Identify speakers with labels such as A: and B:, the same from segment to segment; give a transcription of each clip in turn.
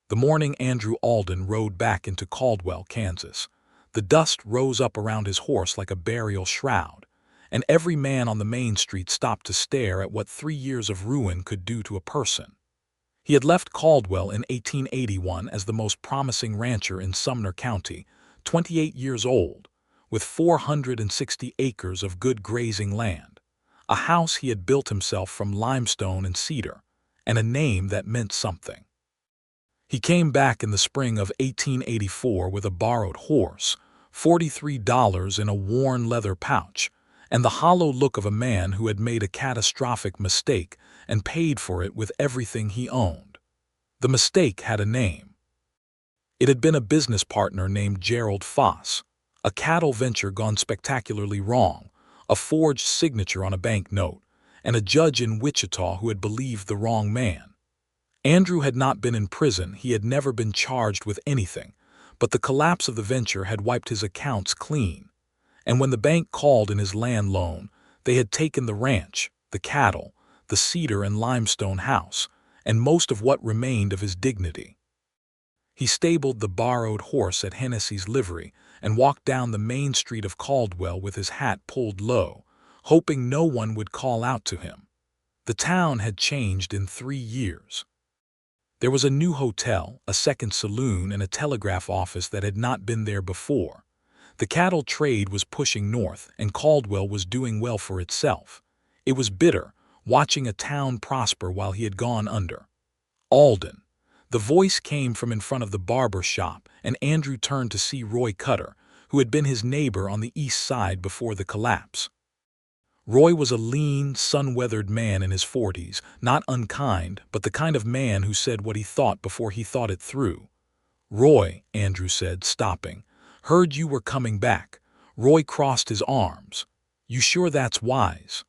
A: The morning Andrew Alden rode back into Caldwell, Kansas. The dust rose up around his horse like a burial shroud, and every man on the main street stopped to stare at what 3 years of ruin could do to a person. He had left Caldwell in 1881 as the most promising rancher in Sumner County, 28 years old, with 460 acres of good grazing land, a house he had built himself from limestone and cedar, and a name that meant something. He came back in the spring of 1884 with a borrowed horse, $43 in a worn leather pouch, and the hollow look of a man who had made a catastrophic mistake and paid for it with everything he owned. The mistake had a name. It had been a business partner named Gerald Foss, a cattle venture gone spectacularly wrong, a forged signature on a bank note, and a judge in Wichita who had believed the wrong man. Andrew had not been in prison, he had never been charged with anything, but the collapse of the venture had wiped his accounts clean. And when the bank called in his land loan, they had taken the ranch, the cattle, the cedar and limestone house, and most of what remained of his dignity. He stabled the borrowed horse at Hennessy's livery and walked down the main street of Caldwell with his hat pulled low, hoping no one would call out to him. The town had changed in 3 years. There was a new hotel, a second saloon, and a telegraph office that had not been there before. The cattle trade was pushing north, and Caldwell was doing well for itself. It was bitter, watching a town prosper while he had gone under. Alden. The voice came from in front of the barber shop, and Andrew turned to see Roy Cutter, who had been his neighbor on the east side before the collapse. Roy was a lean, sun-weathered man in his 40s, not unkind, but the kind of man who said what he thought before he thought it through. "Roy," Andrew said, stopping, "heard you were coming back." Roy crossed his arms. "You sure that's wise?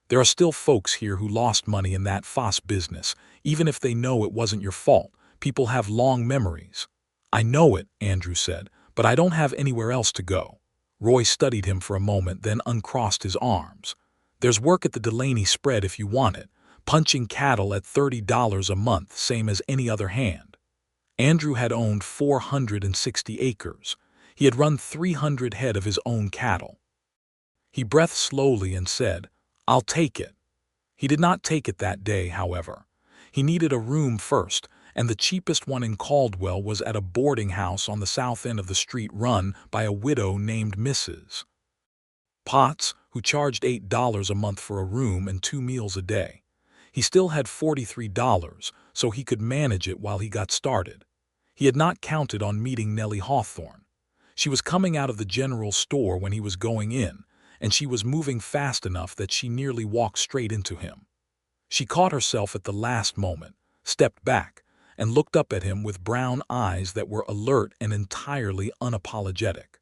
A: There are still folks here who lost money in that Foss business, even if they know it wasn't your fault. People have long memories." "I know it," Andrew said, "but I don't have anywhere else to go." Roy studied him for a moment, then uncrossed his arms. "There's work at the Delaney spread if you want it, punching cattle at $30 a month, same as any other hand." Andrew had owned 460 acres. He had run 300 head of his own cattle. He breathed slowly and said, "I'll take it." He did not take it that day, however. He needed a room first, and the cheapest one in Caldwell was at a boarding house on the south end of the street run by a widow named Mrs. Potts, who charged $8 a month for a room and 2 meals a day. He still had $43, so he could manage it while he got started. He had not counted on meeting Nellie Hawthorne. She was coming out of the general store when he was going in, and she was moving fast enough that she nearly walked straight into him. She caught herself at the last moment, stepped back, and looked up at him with brown eyes that were alert and entirely unapologetic.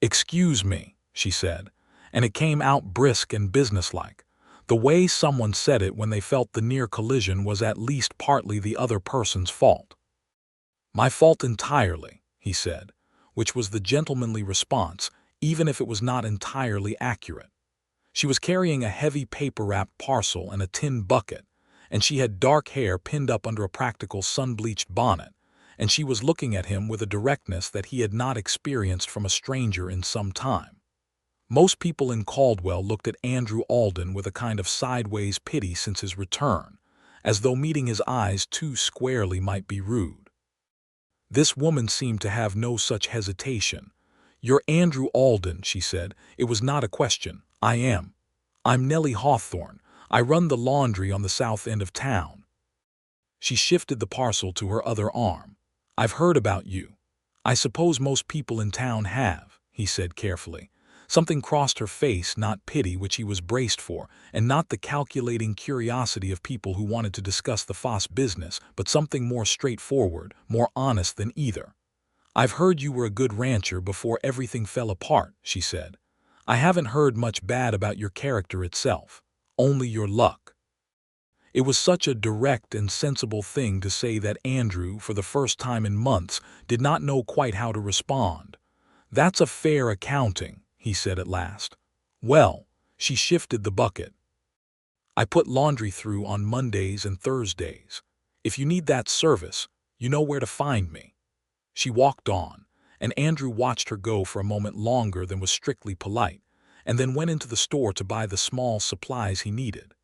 A: "Excuse me," she said, and it came out brisk and businesslike. The way someone said it when they felt the near collision was at least partly the other person's fault. "My fault entirely," he said, which was the gentlemanly response, even if it was not entirely accurate. She was carrying a heavy paper-wrapped parcel and a tin bucket, and she had dark hair pinned up under a practical sun-bleached bonnet, and she was looking at him with a directness that he had not experienced from a stranger in some time. Most people in Caldwell looked at Andrew Alden with a kind of sideways pity since his return, as though meeting his eyes too squarely might be rude. This woman seemed to have no such hesitation. "You're Andrew Alden," she said. "It was not a question. I am. I'm Nellie Hawthorne. I run the laundry on the south end of town." She shifted the parcel to her other arm. "I've heard about you. I suppose most people in town have," he said carefully. Something crossed her face, not pity, which he was braced for, and not the calculating curiosity of people who wanted to discuss the Foss business, but something more straightforward, more honest than either. "I've heard you were a good rancher before everything fell apart," she said. "I haven't heard much bad about your character itself, only your luck." It was such a direct and sensible thing to say that Andrew, for the first time in months, did not know quite how to respond. "That's a fair accounting," he said at last. "Well," she shifted the bucket. "I put laundry through on Mondays and Thursdays. If you need that service, You know where to find me." She walked on, and Andrew watched her go for a moment longer than was strictly polite, and then went into the store to buy the small supplies he needed.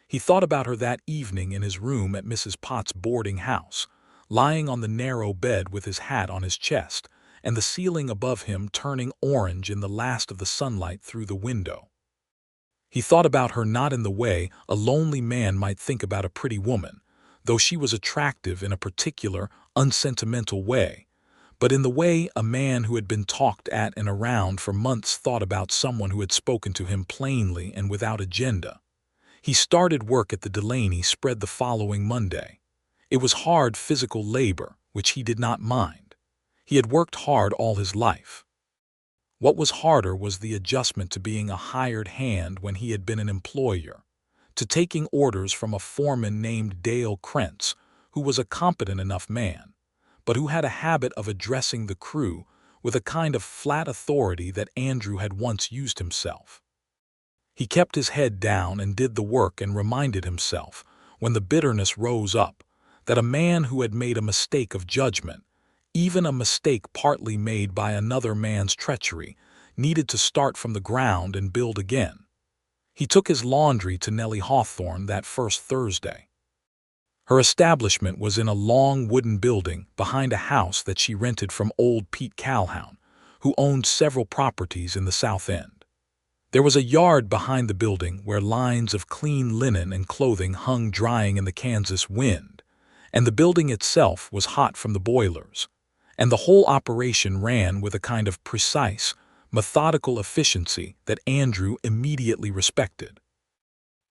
A: He thought about her that evening in his room at Mrs. Potts' boarding house, lying on the narrow bed with his hat on his chest, and the ceiling above him turning orange in the last of the sunlight through the window. He thought about her not in the way a lonely man might think about a pretty woman, though she was attractive in a particular, unsentimental way, but in the way a man who had been talked at and around for months thought about someone who had spoken to him plainly and without agenda. He started work at the Delaney spread the following Monday. It was hard physical labor, which he did not mind. He had worked hard all his life. What was harder was the adjustment to being a hired hand when he had been an employer, to taking orders from a foreman named Dale Krentz, who was a competent enough man, but who had a habit of addressing the crew with a kind of flat authority that Andrew had once used himself. He kept his head down and did the work and reminded himself, when the bitterness rose up, that a man who had made a mistake of judgment, even a mistake partly made by another man's treachery, needed to start from the ground and build again. He took his laundry to Nellie Hawthorne that first Thursday. Her establishment was in a long wooden building behind a house that she rented from old Pete Calhoun, who owned several properties in the South End. There was a yard behind the building where lines of clean linen and clothing hung drying in the Kansas wind, and the building itself was hot from the boilers, and the whole operation ran with a kind of precise, methodical efficiency that Andrew immediately respected.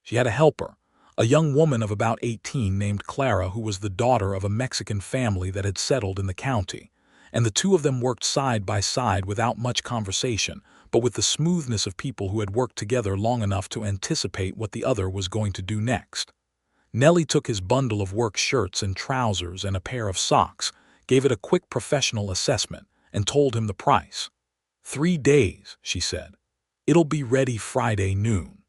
A: She had a helper, a young woman of about 18 named Clara, who was the daughter of a Mexican family that had settled in the county, and the two of them worked side by side without much conversation, but with the smoothness of people who had worked together long enough to anticipate what the other was going to do next. Nellie took his bundle of work shirts and trousers and a pair of socks, gave it a quick professional assessment, and told him the price. 3 days, she said. It'll be ready Friday noon.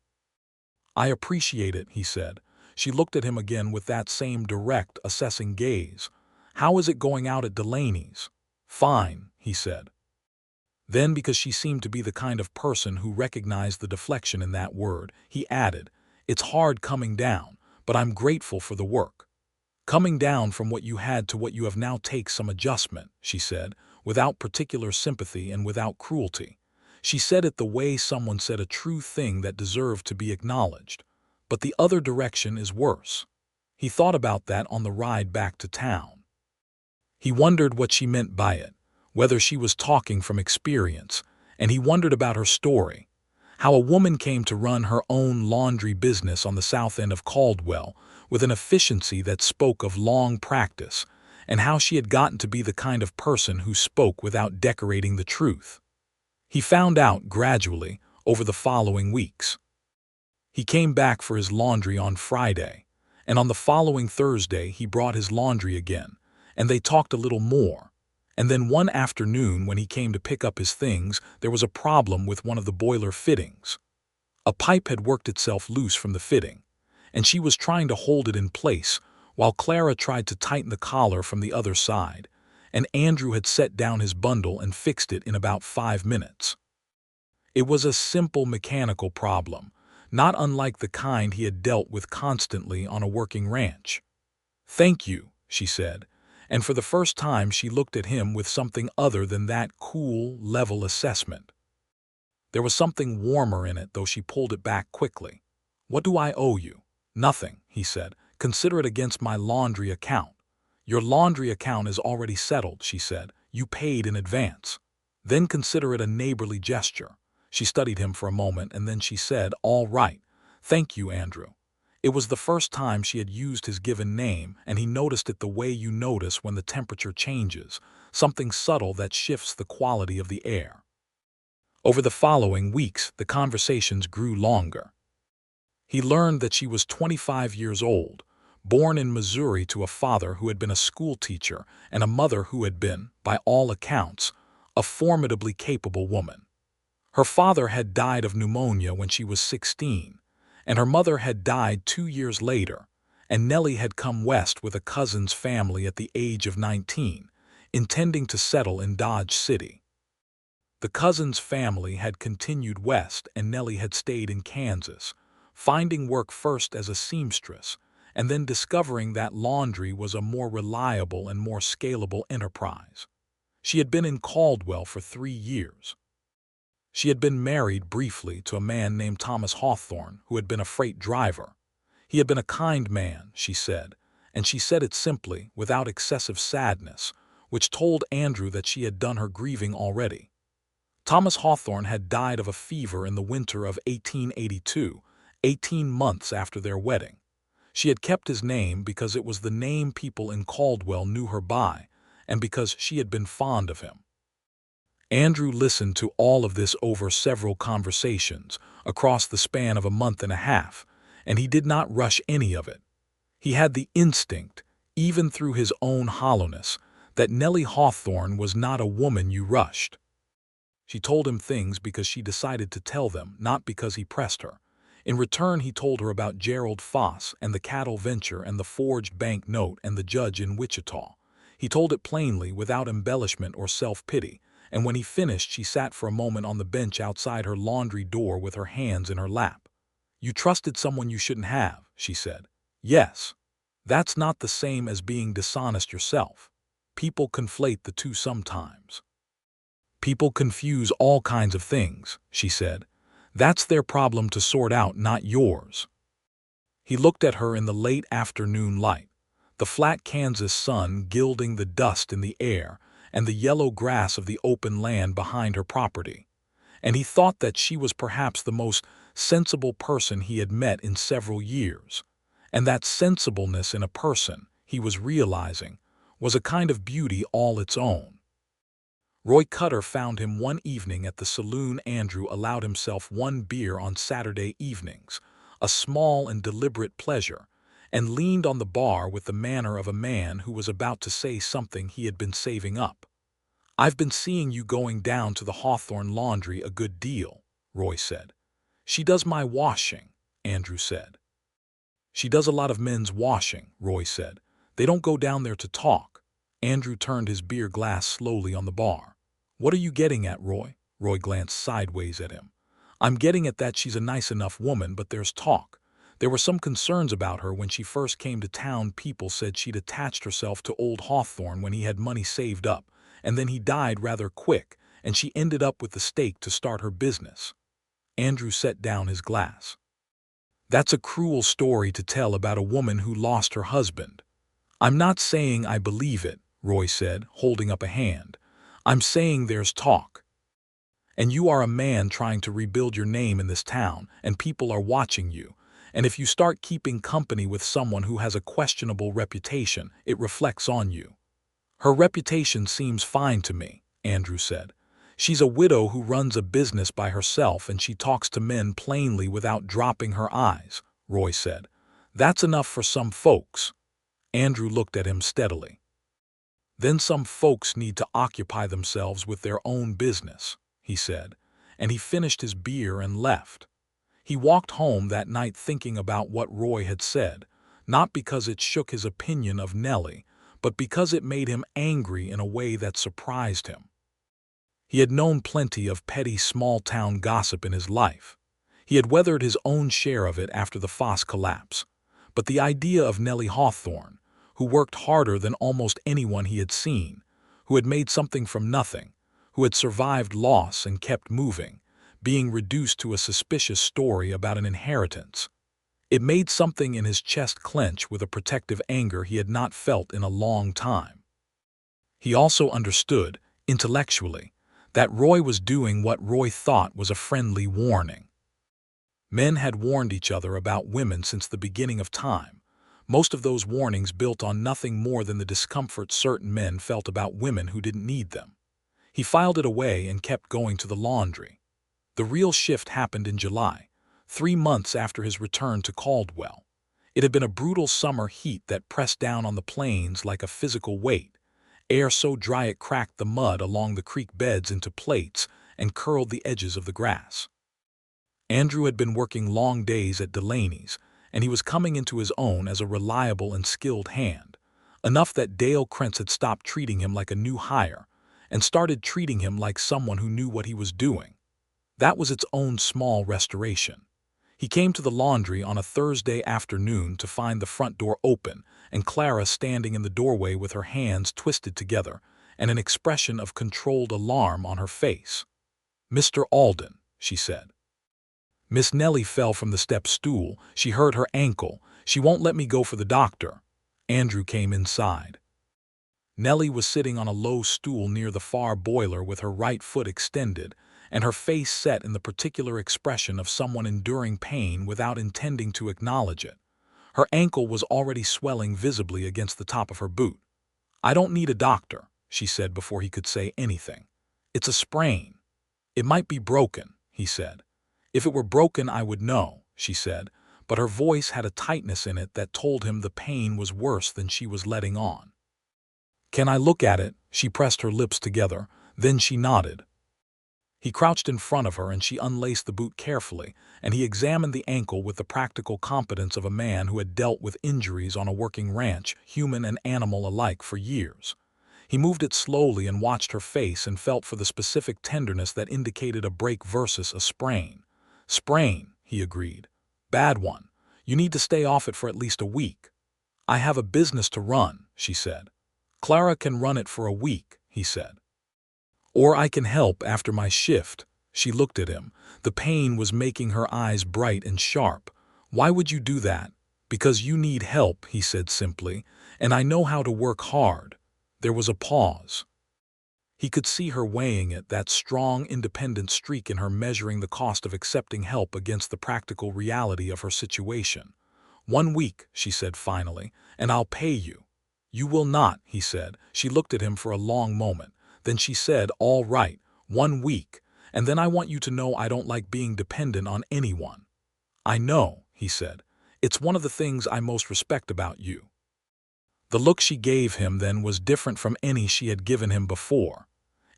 A: I appreciate it, he said. She looked at him again with that same direct, assessing gaze. How is it going out at Delaney's? Fine, he said. Then, because she seemed to be the kind of person who recognized the deflection in that word, he added, It's hard coming down, but I'm grateful for the work. Coming down from what you had to what you have now takes some adjustment, she said, without particular sympathy and without cruelty. She said it the way someone said a true thing that deserved to be acknowledged. But the other direction is worse. He thought about that on the ride back to town. He wondered what she meant by it, whether she was talking from experience, and he wondered about her story, how a woman came to run her own laundry business on the south end of Caldwell with an efficiency that spoke of long practice, and how she had gotten to be the kind of person who spoke without decorating the truth. He found out gradually over the following weeks. He came back for his laundry on Friday, and on the following Thursday he brought his laundry again, and they talked a little more. And then one afternoon when he came to pick up his things, there was a problem with one of the boiler fittings. A pipe had worked itself loose from the fitting, and she was trying to hold it in place while Clara tried to tighten the collar from the other side, and Andrew had set down his bundle and fixed it in about 5 minutes. It was a simple mechanical problem, not unlike the kind he had dealt with constantly on a working ranch. "Thank you," she said, and for the first time she looked at him with something other than that cool, level assessment. There was something warmer in it, though she pulled it back quickly. "What do I owe you?" "Nothing," he said. "Consider it against my laundry account." "Your laundry account is already settled," she said. "You paid in advance." "Then consider it a neighborly gesture." She studied him for a moment, and then she said, "All right. Thank you, Andrew." It was the first time she had used his given name, and he noticed it the way you notice when the temperature changes, something subtle that shifts the quality of the air. Over the following weeks, the conversations grew longer. He learned that she was 25 years old, born in Missouri to a father who had been a school teacher and a mother who had been, by all accounts, a formidably capable woman. Her father had died of pneumonia when she was 16, and her mother had died 2 years later, and Nellie had come west with a cousin's family at the age of 19, intending to settle in Dodge City. The cousin's family had continued west and Nellie had stayed in Kansas, finding work first as a seamstress and then discovering that laundry was a more reliable and more scalable enterprise. She had been in Caldwell for 3 years. She had been married briefly to a man named Thomas Hawthorne, who had been a freight driver. He had been a kind man, she said, and she said it simply, without excessive sadness, which told Andrew that she had done her grieving already. Thomas Hawthorne had died of a fever in the winter of 1882, 18 months after their wedding. She had kept his name because it was the name people in Caldwell knew her by, and because she had been fond of him. Andrew listened to all of this over several conversations, across the span of a month and a half, and he did not rush any of it. He had the instinct, even through his own hollowness, that Nellie Hawthorne was not a woman you rushed. She told him things because she decided to tell them, not because he pressed her. In return, he told her about Gerald Foss and the cattle venture and the forged bank note and the judge in Wichita. He told it plainly, without embellishment or self-pity, and when he finished, she sat for a moment on the bench outside her laundry door with her hands in her lap. "You trusted someone you shouldn't have," she said. "Yes. That's not the same as being dishonest yourself. People conflate the two sometimes." "People confuse all kinds of things," she said. "That's their problem to sort out, not yours." He looked at her in the late afternoon light, the flat Kansas sun gilding the dust in the air and the yellow grass of the open land behind her property, and he thought that she was perhaps the most sensible person he had met in several years, and that sensibleness in a person, he was realizing, was a kind of beauty all its own. Roy Cutter found him one evening at the saloon. Andrew allowed himself one beer on Saturday evenings, a small and deliberate pleasure, and leaned on the bar with the manner of a man who was about to say something he had been saving up. "I've been seeing you going down to the Hawthorne laundry a good deal," Roy said. "She does my washing," Andrew said. "She does a lot of men's washing," Roy said. "They don't go down there to talk." Andrew turned his beer glass slowly on the bar. "What are you getting at, Roy?" Roy glanced sideways at him. "I'm getting at that she's a nice enough woman, but there's talk. There were some concerns about her when she first came to town. People said she'd attached herself to old Hawthorne when he had money saved up, and then he died rather quick, and she ended up with the stake to start her business." Andrew set down his glass. "That's a cruel story to tell about a woman who lost her husband." "I'm not saying I believe it," Roy said, holding up a hand. "I'm saying there's talk. And you are a man trying to rebuild your name in this town, and people are watching you. And if you start keeping company with someone who has a questionable reputation, it reflects on you." "Her reputation seems fine to me," Andrew said. "She's a widow who runs a business by herself and she talks to men plainly without dropping her eyes," Roy said. "That's enough for some folks." Andrew looked at him steadily. "Then some folks need to occupy themselves with their own business," he said, and he finished his beer and left. He walked home that night thinking about what Roy had said, not because it shook his opinion of Nellie, but because it made him angry in a way that surprised him. He had known plenty of petty small-town gossip in his life. He had weathered his own share of it after the Foss collapse, but the idea of Nellie Hawthorne, who worked harder than almost anyone he had seen, who had made something from nothing, who had survived loss and kept moving, being reduced to a suspicious story about an inheritance. It made something in his chest clench with a protective anger he had not felt in a long time. He also understood, intellectually, that Roy was doing what Roy thought was a friendly warning. Men had warned each other about women since the beginning of time. Most of those warnings built on nothing more than the discomfort certain men felt about women who didn't need them. He filed it away and kept going to the laundry. The real shift happened in July, 3 months after his return to Caldwell. It had been a brutal summer heat that pressed down on the plains like a physical weight, air so dry it cracked the mud along the creek beds into plates and curled the edges of the grass. Andrew had been working long days at Delaney's, and he was coming into his own as a reliable and skilled hand. Enough that Dale Krentz had stopped treating him like a new hire and started treating him like someone who knew what he was doing. That was its own small restoration. He came to the laundry on a Thursday afternoon to find the front door open and Clara standing in the doorway with her hands twisted together and an expression of controlled alarm on her face. "Mr. Alden," she said. Miss Nellie fell from the step stool. She hurt her ankle. "She won't let me go for the doctor." Andrew came inside. Nellie was sitting on a low stool near the far boiler with her right foot extended and her face set in the particular expression of someone enduring pain without intending to acknowledge it. Her ankle was already swelling visibly against the top of her boot. "I don't need a doctor," she said before he could say anything. "It's a sprain. It might be broken," he said. "If it were broken, I would know," she said, but her voice had a tightness in it that told him the pain was worse than she was letting on. "Can I look at it?" She pressed her lips together, then she nodded. He crouched in front of her and she unlaced the boot carefully, and he examined the ankle with the practical competence of a man who had dealt with injuries on a working ranch, human and animal alike, for years. He moved it slowly and watched her face and felt for the specific tenderness that indicated a break versus a sprain. "Sprain," he agreed. "Bad one. You need to stay off it for at least a week." "I have a business to run," she said. "Clara can run it for a week," he said. "Or I can help after my shift." She looked at him. The pain was making her eyes bright and sharp. "Why would you do that?" "Because you need help," he said simply, "and I know how to work hard." There was a pause. He could see her weighing it, that strong, independent streak in her measuring the cost of accepting help against the practical reality of her situation. "1 week," she said finally, "and I'll pay you." "You will not," he said. She looked at him for a long moment. Then she said, "All right, 1 week, and then I want you to know I don't like being dependent on anyone." "I know," he said. "It's one of the things I most respect about you." The look she gave him then was different from any she had given him before.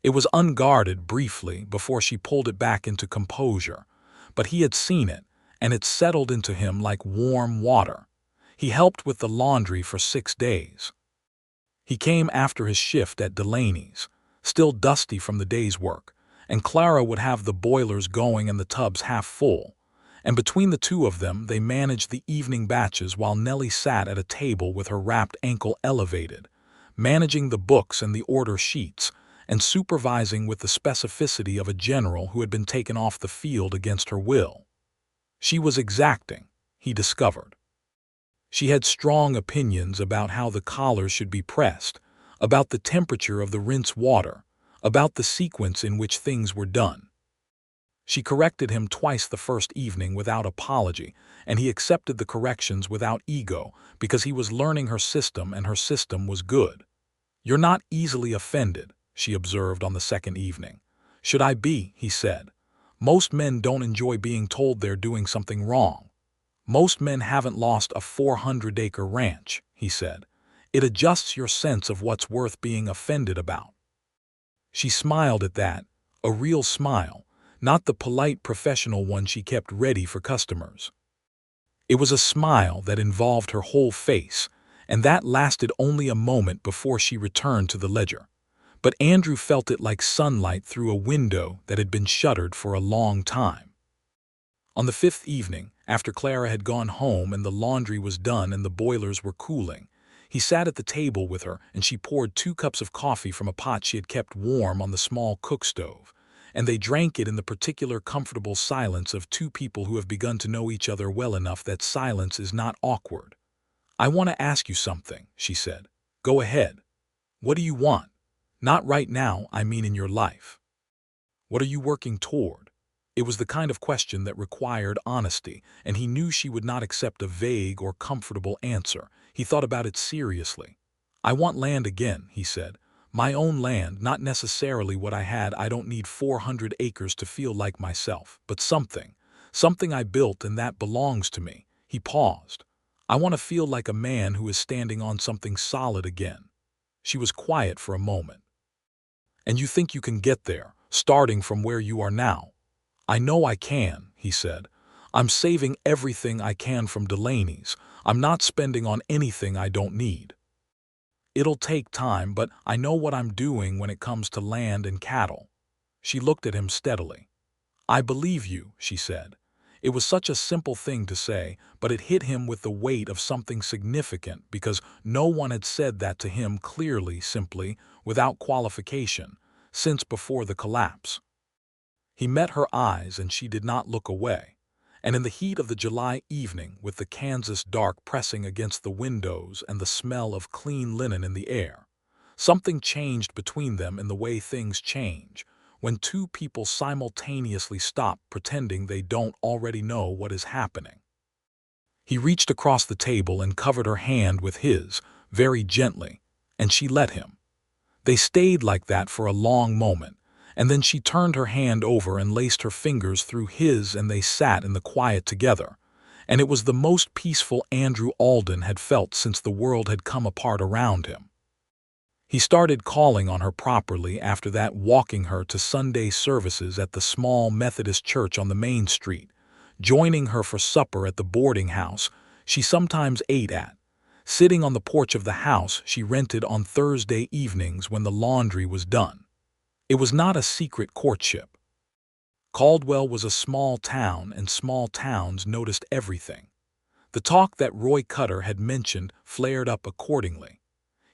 A: It was unguarded briefly before she pulled it back into composure, but he had seen it, and it settled into him like warm water. He helped with the laundry for 6 days. He came after his shift at Delaney's, still dusty from the day's work, and Clara would have the boilers going and the tubs half full, and between the two of them they managed the evening batches while Nellie sat at a table with her wrapped ankle elevated, managing the books and the order sheets, and supervising with the specificity of a general who had been taken off the field against her will. She was exacting, he discovered. She had strong opinions about how the collars should be pressed, about the temperature of the rinse water, about the sequence in which things were done. She corrected him twice the first evening without apology, and he accepted the corrections without ego because he was learning her system and her system was good. "You're not easily offended," she observed on the second evening. "Should I be?" he said. "Most men don't enjoy being told they're doing something wrong." "Most men haven't lost a 400-acre ranch," he said. "It adjusts your sense of what's worth being offended about." She smiled at that, a real smile, not the polite professional one she kept ready for customers. It was a smile that involved her whole face, and that lasted only a moment before she returned to the ledger. But Andrew felt it like sunlight through a window that had been shuttered for a long time. On the 5th evening, after Clara had gone home and the laundry was done and the boilers were cooling, he sat at the table with her and she poured 2 cups of coffee from a pot she had kept warm on the small cook stove, and they drank it in the particular comfortable silence of two people who have begun to know each other well enough that silence is not awkward. "I want to ask you something," she said. "Go ahead." "What do you want?" "Not right now, I mean in your life." "What are you working toward?" It was the kind of question that required honesty, and he knew she would not accept a vague or comfortable answer. He thought about it seriously. "I want land again," he said. "My own land, not necessarily what I had. I don't need 400 acres to feel like myself, but something I built and that belongs to me." He paused. "I want to feel like a man who is standing on something solid again." She was quiet for a moment. "And you think you can get there, starting from where you are now?" "I know I can," he said. I'm saving everything I can from Delaney's. I'm not spending on anything I don't need. It'll take time, but I know what I'm doing when it comes to land and cattle. She looked at him steadily. I believe you, she said. It was such a simple thing to say, but it hit him with the weight of something significant because no one had said that to him clearly, simply, without qualification, since before the collapse. He met her eyes and she did not look away. And in the heat of the July evening, with the Kansas dark pressing against the windows and the smell of clean linen in the air, something changed between them in the way things change when two people simultaneously stop pretending they don't already know what is happening. He reached across the table and covered her hand with his, very gently, and she let him. They stayed like that for a long moment, and then she turned her hand over and laced her fingers through his, and they sat in the quiet together. And it was the most peaceful Andrew Alden had felt since the world had come apart around him. He started calling on her properly after that, walking her to Sunday services at the small Methodist church on the main street, joining her for supper at the boarding house she sometimes ate at, sitting on the porch of the house she rented on Thursday evenings when the laundry was done. It was not a secret courtship. Caldwell was a small town, and small towns noticed everything. The talk that Roy Cutter had mentioned flared up accordingly.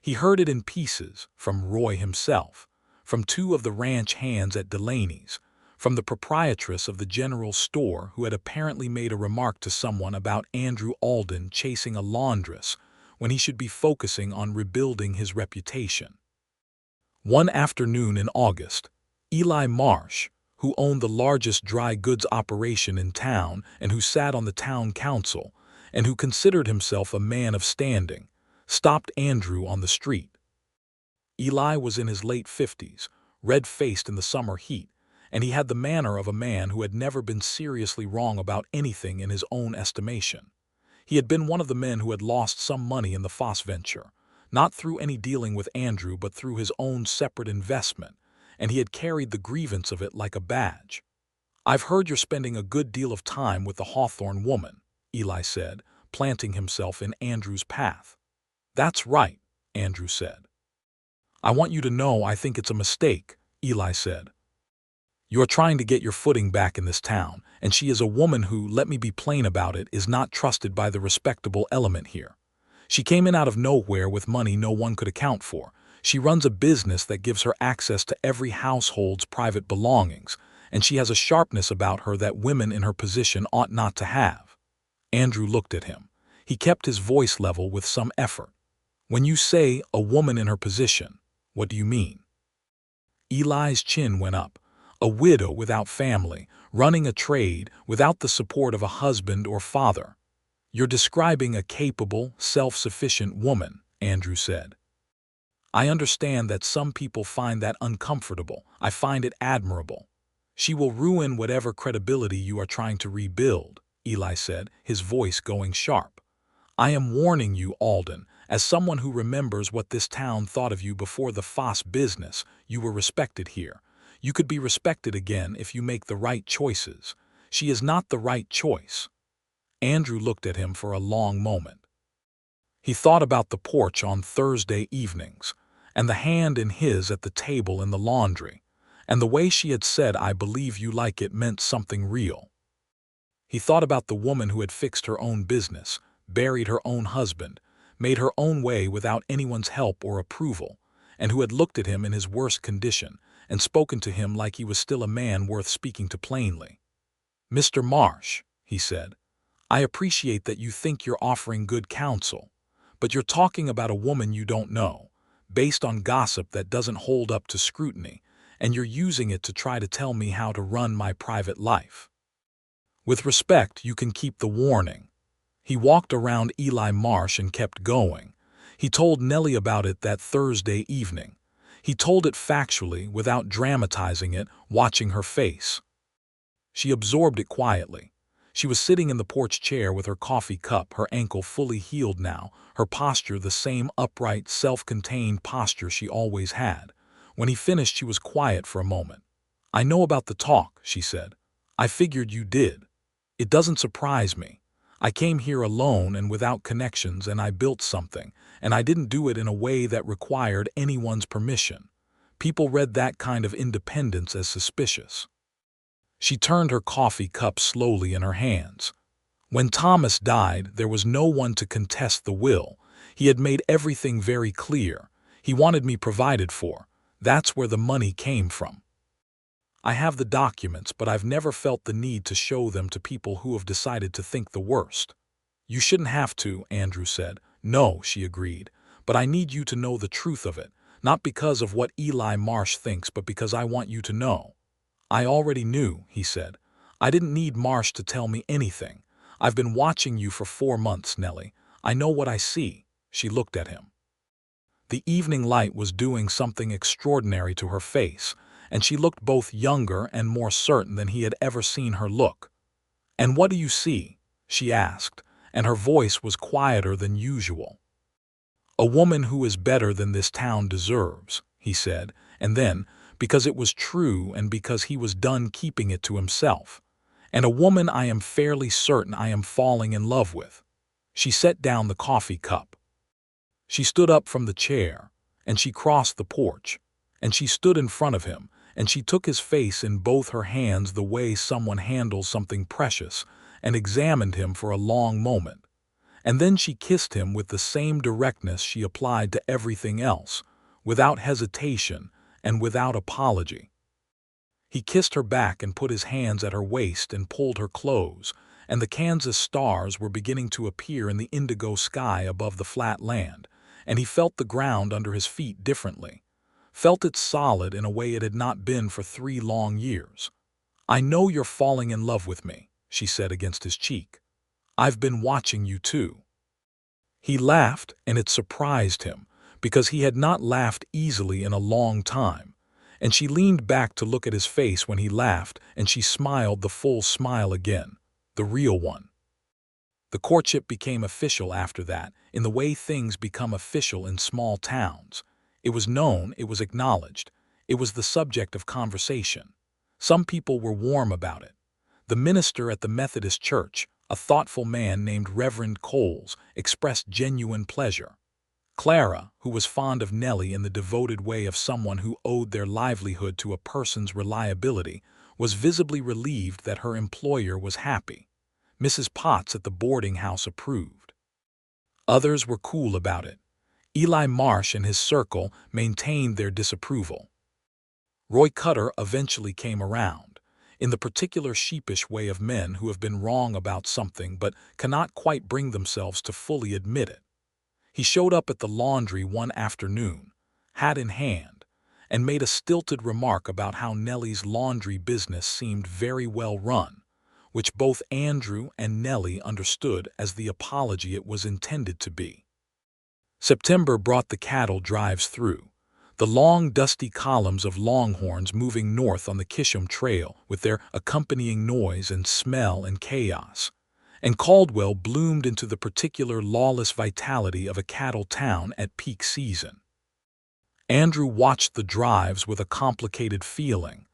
A: He heard it in pieces, from Roy himself, from two of the ranch hands at Delaney's, from the proprietress of the general store who had apparently made a remark to someone about Andrew Alden chasing a laundress when he should be focusing on rebuilding his reputation. One afternoon in August, Eli Marsh, who owned the largest dry goods operation in town and who sat on the town council, and who considered himself a man of standing, stopped Andrew on the street. Eli was in his late 50s, red-faced in the summer heat, and he had the manner of a man who had never been seriously wrong about anything in his own estimation. He had been one of the men who had lost some money in the Foss venture, not through any dealing with Andrew but through his own separate investment, and he had carried the grievance of it like a badge. I've heard you're spending a good deal of time with the Hawthorne woman, Eli said, planting himself in Andrew's path. That's right, Andrew said. I want you to know I think it's a mistake, Eli said. You're trying to get your footing back in this town, and she is a woman who, let me be plain about it, is not trusted by the respectable element here. She came in out of nowhere with money no one could account for. She runs a business that gives her access to every household's private belongings, and she has a sharpness about her that women in her position ought not to have. Andrew looked at him. He kept his voice level with some effort. When you say a woman in her position, what do you mean? Eli's chin went up. A widow without family, running a trade, without the support of a husband or father. You're describing a capable, self-sufficient woman, Andrew said. I understand that some people find that uncomfortable. I find it admirable. She will ruin whatever credibility you are trying to rebuild, Eli said, his voice going sharp. I am warning you, Alden, as someone who remembers what this town thought of you before the Foss business. You were respected here. You could be respected again if you make the right choices. She is not the right choice. Andrew looked at him for a long moment. He thought about the porch on Thursday evenings, and the hand in his at the table in the laundry, and the way she had said, I believe you like it, meant something real. He thought about the woman who had fixed her own business, buried her own husband, made her own way without anyone's help or approval, and who had looked at him in his worst condition and spoken to him like he was still a man worth speaking to plainly. Mr. Marsh, he said, I appreciate that you think you're offering good counsel, but you're talking about a woman you don't know, based on gossip that doesn't hold up to scrutiny, and you're using it to try to tell me how to run my private life. With respect, you can keep the warning. He walked around Eli Marsh and kept going. He told Nellie about it that Thursday evening. He told it factually, without dramatizing it, watching her face. She absorbed it quietly. She was sitting in the porch chair with her coffee cup, her ankle fully healed now, her posture the same upright, self-contained posture she always had. When he finished, she was quiet for a moment. I know about the talk, she said. I figured you did. It doesn't surprise me. I came here alone and without connections, and I built something, and I didn't do it in a way that required anyone's permission. People read that kind of independence as suspicious. She turned her coffee cup slowly in her hands. When Thomas died, there was no one to contest the will. He had made everything very clear. He wanted me provided for. That's where the money came from. I have the documents, but I've never felt the need to show them to people who have decided to think the worst. You shouldn't have to, Andrew said. No, she agreed, but I need you to know the truth of it, not because of what Eli Marsh thinks, but because I want you to know. I already knew, he said. I didn't need Marsh to tell me anything. I've been watching you for 4 months, Nellie. I know what I see. She looked at him. The evening light was doing something extraordinary to her face, and she looked both younger and more certain than he had ever seen her look. "And what do you see?" she asked, and her voice was quieter than usual. "A woman who is better than this town deserves," he said, and then, because it was true and because he was done keeping it to himself, "and a woman I am fairly certain I am falling in love with." She set down the coffee cup. She stood up from the chair, and she crossed the porch, and she stood in front of him, and she took his face in both her hands the way someone handles something precious, and examined him for a long moment. And then she kissed him with the same directness she applied to everything else, without hesitation and without apology. He kissed her back and put his hands at her waist and pulled her close, and the Kansas stars were beginning to appear in the indigo sky above the flat land, and he felt the ground under his feet differently, felt it solid in a way it had not been for 3 long years. "I know you're falling in love with me," she said against his cheek. "I've been watching you too." He laughed, and it surprised him, because he had not laughed easily in a long time, and she leaned back to look at his face when he laughed, and she smiled the full smile again, the real one. The courtship became official after that, in the way things become official in small towns. It was known, it was acknowledged, it was the subject of conversation. Some people were warm about it. The minister at the Methodist church, a thoughtful man named Reverend Coles, expressed genuine pleasure. Clara, who was fond of Nellie in the devoted way of someone who owed their livelihood to a person's reliability, was visibly relieved that her employer was happy. Mrs. Potts at the boarding house approved. Others were cool about it. Eli Marsh and his circle maintained their disapproval. Roy Cutter eventually came around, in the particular sheepish way of men who have been wrong about something but cannot quite bring themselves to fully admit it. He showed up at the laundry one afternoon, hat in hand, and made a stilted remark about how Nellie's laundry business seemed very well run, which both Andrew and Nellie understood as the apology it was intended to be. September brought the cattle drives through, the long dusty columns of longhorns moving north on the Kisham Trail with their accompanying noise and smell and chaos, and Caldwell bloomed into the particular lawless vitality of a cattle town at peak season. Andrew watched the drives with a complicated feeling,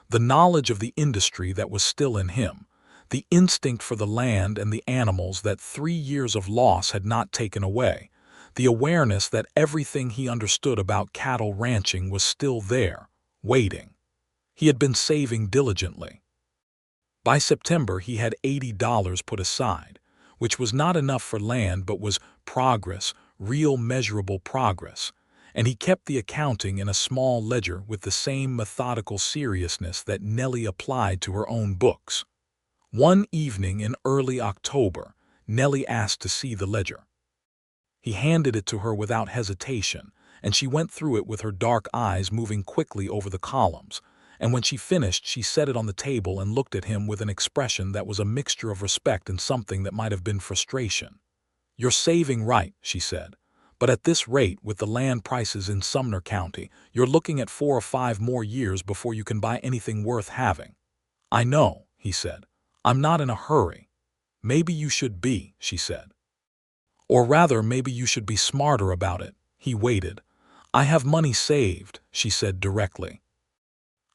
A: the knowledge of the industry that was still in him, the instinct for the land and the animals that 3 years of loss had not taken away, the awareness that everything he understood about cattle ranching was still there, waiting. He had been saving diligently. By September he had $80 put aside, which was not enough for land but was progress, real measurable progress, and he kept the accounting in a small ledger with the same methodical seriousness that Nellie applied to her own books. One evening in early October, Nellie asked to see the ledger. He handed it to her without hesitation, and she went through it with her dark eyes moving quickly over the columns, and when she finished she set it on the table and looked at him with an expression that was a mixture of respect and something that might have been frustration. "You're saving right," she said, "but at this rate with the land prices in Sumner County, you're looking at 4 or 5 more years before you can buy anything worth having." "I know," he said. "I'm not in a hurry." "Maybe you should be," she said. "Or rather, maybe you should be smarter about it." He waited. "I have money saved," she said directly.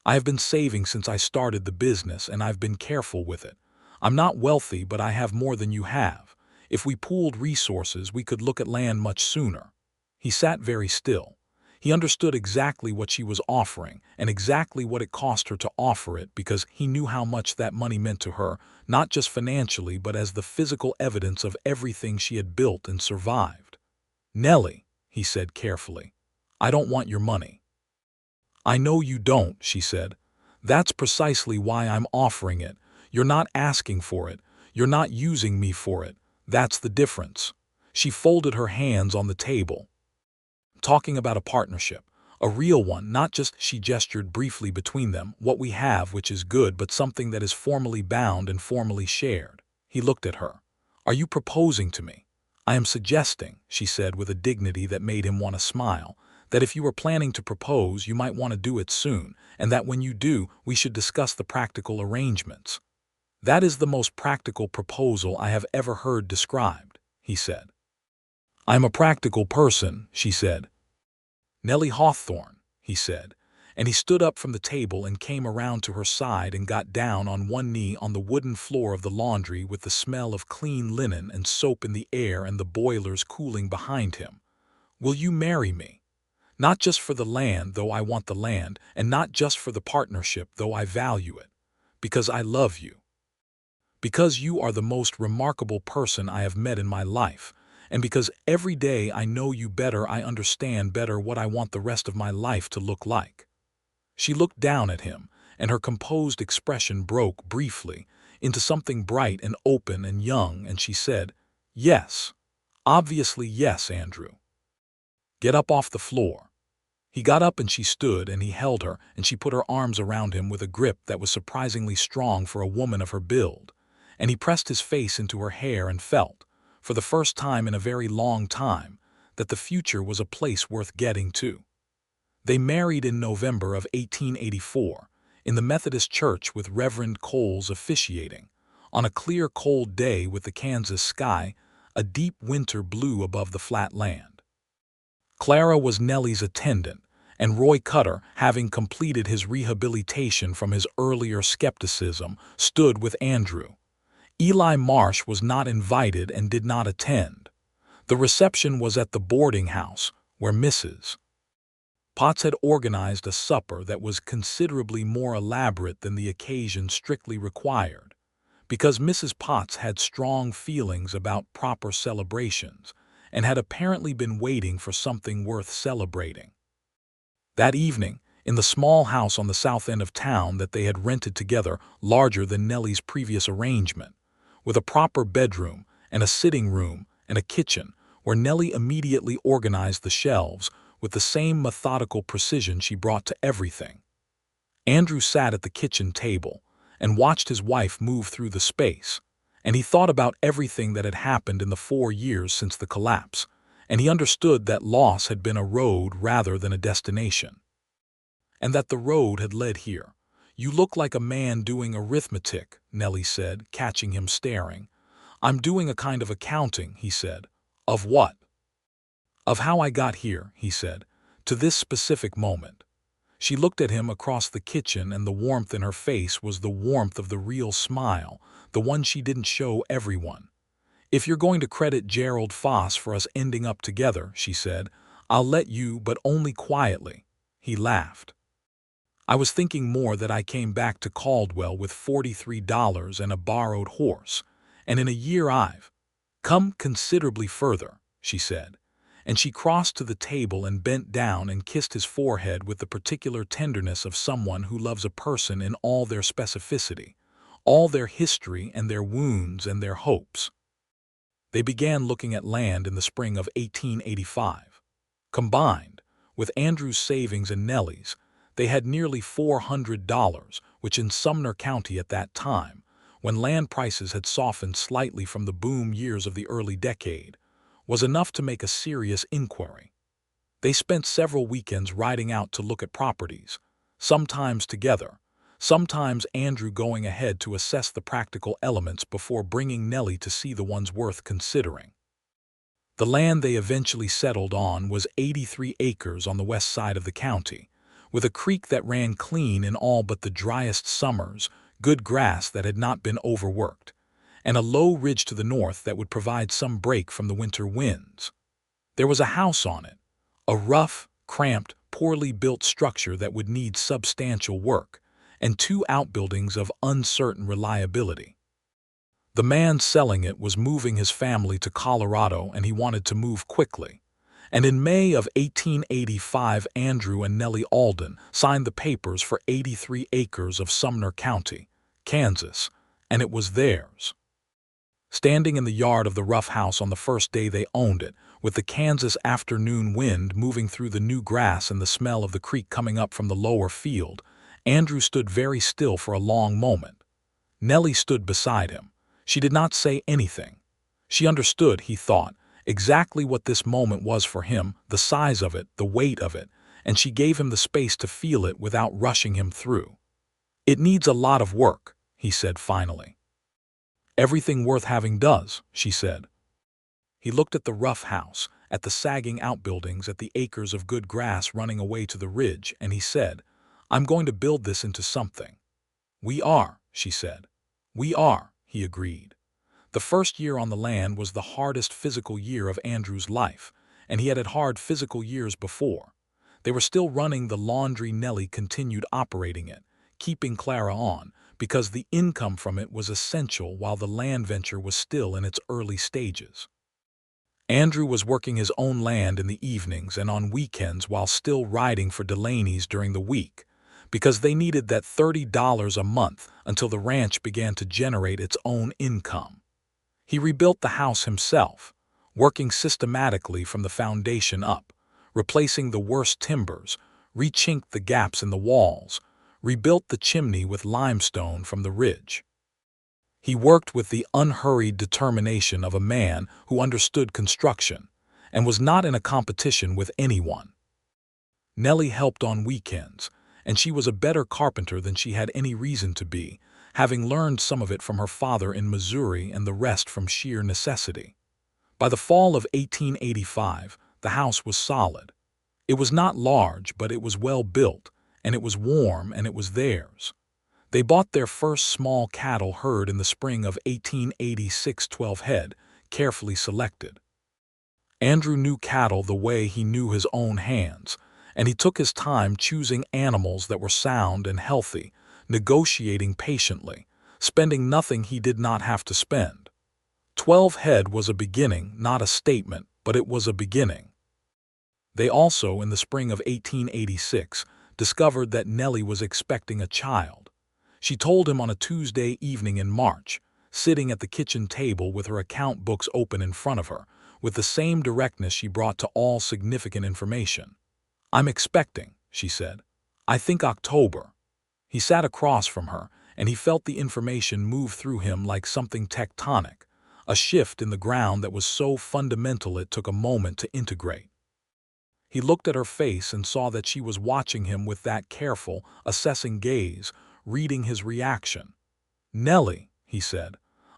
A: "I have been saving since I started the business, and I've been careful with it. I'm not wealthy, but I have more than you have. If we pooled resources, we could look at land much sooner." He sat very still. He understood exactly what she was offering and exactly what it cost her to offer it, because he knew how much that money meant to her, not just financially but as the physical evidence of everything she had built and survived. "Nellie," he said carefully, "I don't want your money." "I know you don't," she said. "That's precisely why I'm offering it. You're not asking for it. You're not using me for it. That's the difference." She folded her hands on the table. "Talking about a partnership. A real one, not just," she gestured briefly between them, "what we have, which is good, but something that is formally bound and formally shared." He looked at her. "Are you proposing to me?" "I am suggesting," she said with a dignity that made him want to smile, "that if you are planning to propose, you might want to do it soon, and that when you do, we should discuss the practical arrangements." "That is the most practical proposal I have ever heard described," he said. "I am a practical person," she said. "Nellie Hawthorne," he said, and he stood up from the table and came around to her side and got down on one knee on the wooden floor of the laundry with the smell of clean linen and soap in the air and the boilers cooling behind him. "Will you marry me? Not just for the land, though I want the land, and not just for the partnership, though I value it. Because I love you. Because you are the most remarkable person I have met in my life, and because every day I know you better, I understand better what I want the rest of my life to look like." She looked down at him, and her composed expression broke briefly into something bright and open and young, and she said, "Yes. Obviously yes, Andrew. Get up off the floor." He got up and she stood, and he held her, and she put her arms around him with a grip that was surprisingly strong for a woman of her build, and he pressed his face into her hair and felt, for the first time in a very long time, that the future was a place worth getting to. They married in November of 1884, in the Methodist Church with Reverend Coles officiating, on a clear cold day with the Kansas sky a deep winter blue above the flat land. Clara was Nellie's attendant, and Roy Cutter, having completed his rehabilitation from his earlier skepticism, stood with Andrew. Eli Marsh was not invited and did not attend. The reception was at the boarding house, where Mrs. Potts had organized a supper that was considerably more elaborate than the occasion strictly required, because Mrs. Potts had strong feelings about proper celebrations and had apparently been waiting for something worth celebrating. That evening, in the small house on the south end of town that they had rented together, larger than Nellie's previous arrangement, with a proper bedroom and a sitting room and a kitchen, where Nellie immediately organized the shelves with the same methodical precision she brought to everything. Andrew sat at the kitchen table and watched his wife move through the space, and he thought about everything that had happened in the 4 years since the collapse, and he understood that loss had been a road rather than a destination, and that the road had led here. "You look like a man doing arithmetic," Nellie said, catching him staring. "I'm doing a kind of accounting," he said. "Of what?" "Of how I got here," he said, "to this specific moment." She looked at him across the kitchen, and the warmth in her face was the warmth of the real smile, the one she didn't show everyone. "If you're going to credit Gerald Foss for us ending up together," she said, "I'll let you, but only quietly." He laughed. "I was thinking more that I came back to Caldwell with $43 and a borrowed horse, and in a year I've come considerably further," she said, and she crossed to the table and bent down and kissed his forehead with the particular tenderness of someone who loves a person in all their specificity, all their history and their wounds and their hopes. They began looking at land in the spring of 1885. Combined, with Andrew's savings and Nellie's, they had nearly $400, which in Sumner County at that time, when land prices had softened slightly from the boom years of the early decade, was enough to make a serious inquiry. They spent several weekends riding out to look at properties, sometimes together, sometimes Andrew going ahead to assess the practical elements before bringing Nellie to see the ones worth considering. The land they eventually settled on was 83 acres on the west side of the county, with a creek that ran clean in all but the driest summers, good grass that had not been overworked, and a low ridge to the north that would provide some break from the winter winds. There was a house on it, a rough, cramped, poorly built structure that would need substantial work, and two outbuildings of uncertain reliability. The man selling it was moving his family to Colorado, and he wanted to move quickly. And in May of 1885, Andrew and Nellie Alden signed the papers for 83 acres of Sumner County, Kansas, and it was theirs. Standing in the yard of the rough house on the first day they owned it, with the Kansas afternoon wind moving through the new grass and the smell of the creek coming up from the lower field, Andrew stood very still for a long moment. Nellie stood beside him. She did not say anything. She understood, he thought, exactly what this moment was for him, the size of it, the weight of it, and she gave him the space to feel it without rushing him through. "It needs a lot of work," he said finally. "Everything worth having does," she said. He looked at the rough house, at the sagging outbuildings, at the acres of good grass running away to the ridge, and he said, "I'm going to build this into something." "We are," she said. "We are," he agreed. The first year on the land was the hardest physical year of Andrew's life, and he had hard physical years before. They were still running the laundry. Nellie continued operating it, keeping Clara on, because the income from it was essential while the land venture was still in its early stages. Andrew was working his own land in the evenings and on weekends while still riding for Delaney's during the week, because they needed that $30 a month until the ranch began to generate its own income. He rebuilt the house himself, working systematically from the foundation up, replacing the worst timbers, rechinked the gaps in the walls, rebuilt the chimney with limestone from the ridge. He worked with the unhurried determination of a man who understood construction and was not in a competition with anyone. Nellie helped on weekends, and she was a better carpenter than she had any reason to be, having learned some of it from her father in Missouri and the rest from sheer necessity. By the fall of 1885, the house was solid. It was not large, but it was well built, and it was warm, and it was theirs. They bought their first small cattle herd in the spring of 1886, 12 head, carefully selected. Andrew knew cattle the way he knew his own hands, and he took his time choosing animals that were sound and healthy, negotiating patiently, spending nothing he did not have to spend. 12 head was a beginning, not a statement, but it was a beginning. They also, in the spring of 1886, discovered that Nellie was expecting a child. She told him on a Tuesday evening in March, sitting at the kitchen table with her account books open in front of her, with the same directness she brought to all significant information. "I'm expecting," she said. "I think October." He sat across from her, and he felt the information move through him like something tectonic, a shift in the ground that was so fundamental it took a moment to integrate. He looked at her face and saw that she was watching him with that careful, assessing gaze, reading his reaction. "Nellie," he said,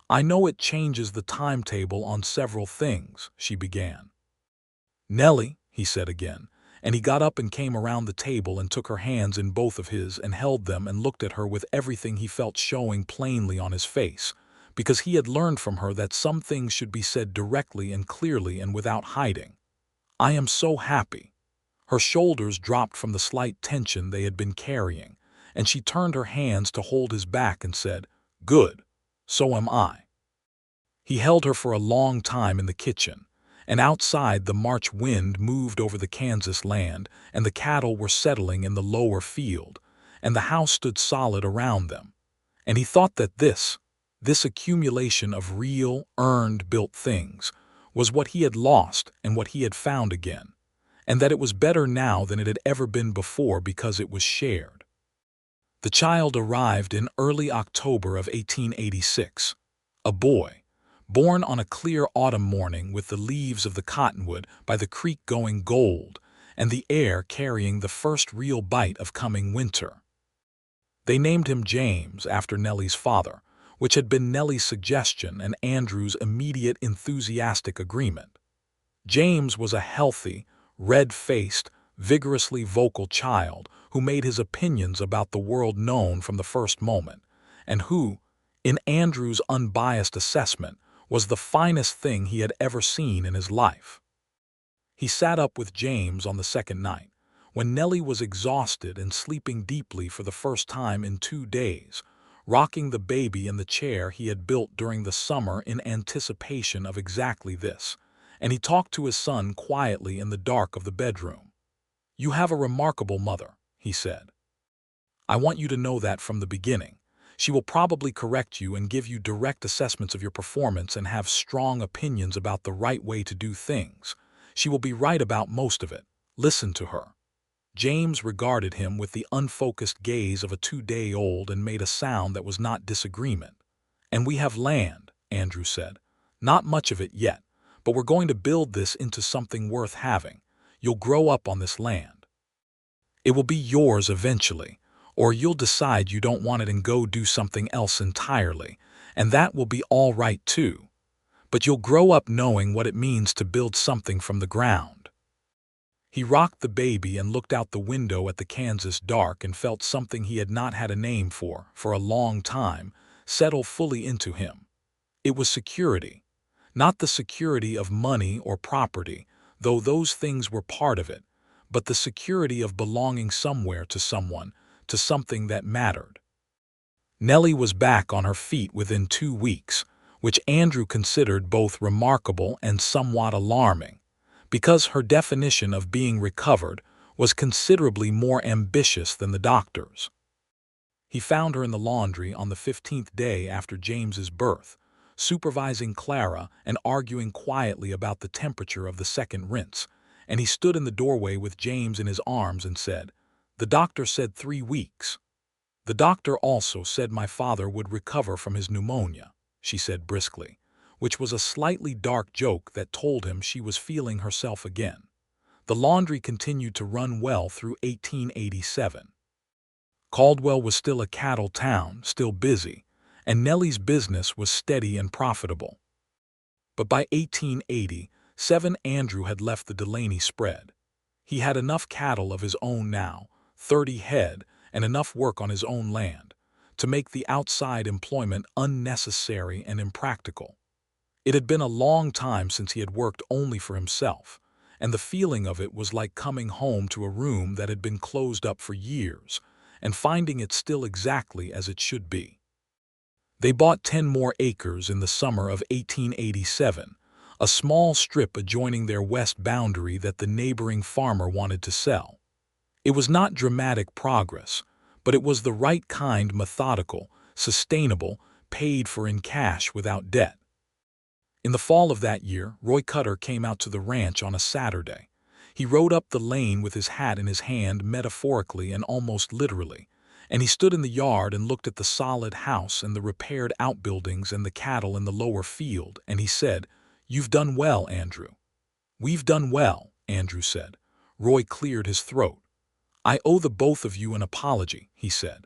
A: "I know it changes the timetable on several things," she began. "Nellie," he said again, and he got up and came around the table and took her hands in both of his and held them and looked at her with everything he felt showing plainly on his face, because he had learned from her that some things should be said directly and clearly and without hiding. "I am so happy." Her shoulders dropped from the slight tension they had been carrying, and she turned her hands to hold his back and said, "Good, so am I." He held her for a long time in the kitchen, and outside the March wind moved over the Kansas land, and the cattle were settling in the lower field, and the house stood solid around them. And he thought that this accumulation of real, earned, built things was what he had lost and what he had found again, and that it was better now than it had ever been before because it was shared. The child arrived in early October of 1886, a boy, born on a clear autumn morning with the leaves of the cottonwood by the creek going gold and the air carrying the first real bite of coming winter. They named him James after Nellie's father, which had been Nellie's suggestion and Andrew's immediate enthusiastic agreement. James was a healthy, red-faced, vigorously vocal child who made his opinions about the world known from the first moment, and who, in Andrew's unbiased assessment, was the finest thing he had ever seen in his life. He sat up with James on the second night, when Nellie was exhausted and sleeping deeply for the first time in 2 days, rocking the baby in the chair he had built during the summer in anticipation of exactly this, and he talked to his son quietly in the dark of the bedroom. "You have a remarkable mother," he said. "I want you to know that from the beginning. She will probably correct you and give you direct assessments of your performance and have strong opinions about the right way to do things. She will be right about most of it. Listen to her." James regarded him with the unfocused gaze of a 2-day-old and made a sound that was not disagreement. "And we have land," Andrew said. "Not much of it yet, but we're going to build this into something worth having. You'll grow up on this land. It will be yours eventually, or you'll decide you don't want it and go do something else entirely, and that will be all right too. But you'll grow up knowing what it means to build something from the ground." He rocked the baby and looked out the window at the Kansas dark and felt something he had not had a name for a long time, settle fully into him. It was security. Not the security of money or property, though those things were part of it, but the security of belonging somewhere to someone, to something that mattered. Nellie was back on her feet within 2 weeks, which Andrew considered both remarkable and somewhat alarming, because her definition of being recovered was considerably more ambitious than the doctor's. He found her in the laundry on the 15th day after James's birth, supervising Clara and arguing quietly about the temperature of the second rinse, and he stood in the doorway with James in his arms and said, "The doctor said 3 weeks. The doctor also said my father would recover from his pneumonia," she said briskly, which was a slightly dark joke that told him she was feeling herself again. The laundry continued to run well through 1887. Caldwell was still a cattle town, still busy, and Nellie's business was steady and profitable. But by 1887, Andrew had left the Delaney spread. He had enough cattle of his own now, 30 head, and enough work on his own land, to make the outside employment unnecessary and impractical. It had been a long time since he had worked only for himself, and the feeling of it was like coming home to a room that had been closed up for years, and finding it still exactly as it should be. They bought 10 more acres in the summer of 1887, a small strip adjoining their west boundary that the neighboring farmer wanted to sell. It was not dramatic progress, but it was the right kind, methodical, sustainable, paid for in cash without debt. In the fall of that year, Roy Cutter came out to the ranch on a Saturday. He rode up the lane with his hat in his hand metaphorically and almost literally, and he stood in the yard and looked at the solid house and the repaired outbuildings and the cattle in the lower field, and he said, "You've done well, Andrew." "We've done well," Andrew said. Roy cleared his throat. "I owe the both of you an apology," he said.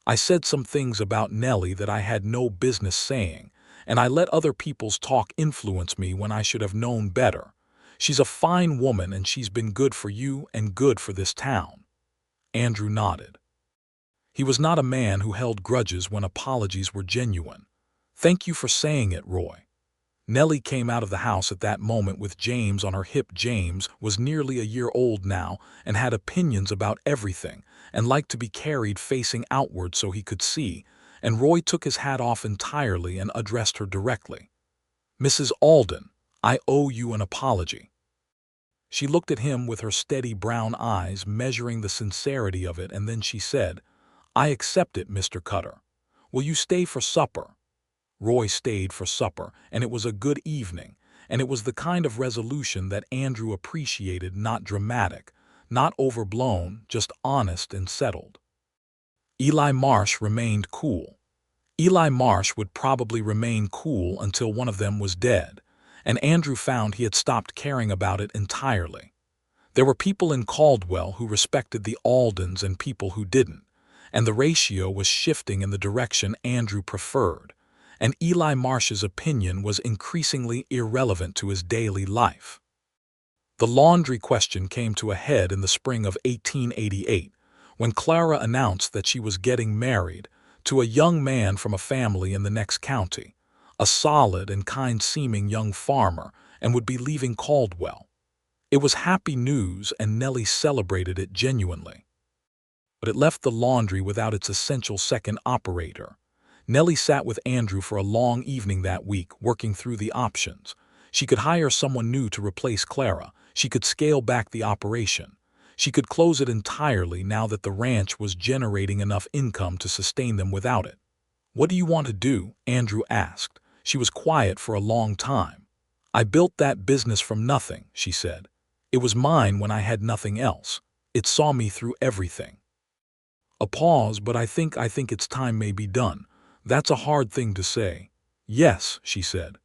A: "I said some things about Nellie that I had no business saying, and I let other people's talk influence me when I should have known better. She's a fine woman, and she's been good for you and good for this town." Andrew nodded. He was not a man who held grudges when apologies were genuine. "Thank you for saying it, Roy." Nellie came out of the house at that moment with James on her hip. James was nearly a year old now and had opinions about everything and liked to be carried facing outward so he could see, and Roy took his hat off entirely and addressed her directly. "Mrs. Alden, I owe you an apology." She looked at him with her steady brown eyes, measuring the sincerity of it, and then she said, "I accept it, Mr. Cutter. Will you stay for supper?" Roy stayed for supper, and it was a good evening, and it was the kind of resolution that Andrew appreciated, not dramatic, not overblown, just honest and settled. Eli Marsh remained cool. Eli Marsh would probably remain cool until one of them was dead, and Andrew found he had stopped caring about it entirely. There were people in Caldwell who respected the Aldens and people who didn't, and the ratio was shifting in the direction Andrew preferred, and Eli Marsh's opinion was increasingly irrelevant to his daily life. The laundry question came to a head in the spring of 1888, when Clara announced that she was getting married to a young man from a family in the next county, a solid and kind-seeming young farmer, and would be leaving Caldwell. It was happy news, and Nellie celebrated it genuinely. But it left the laundry without its essential second operator. Nellie sat with Andrew for a long evening that week, working through the options. She could hire someone new to replace Clara. She could scale back the operation. She could close it entirely now that the ranch was generating enough income to sustain them without it. "What do you want to do?" Andrew asked. She was quiet for a long time. "I built that business from nothing," she said. "It was mine when I had nothing else. It saw me through everything." A pause. "But I think its time may be done." "That's a hard thing to say." "Yes," she said.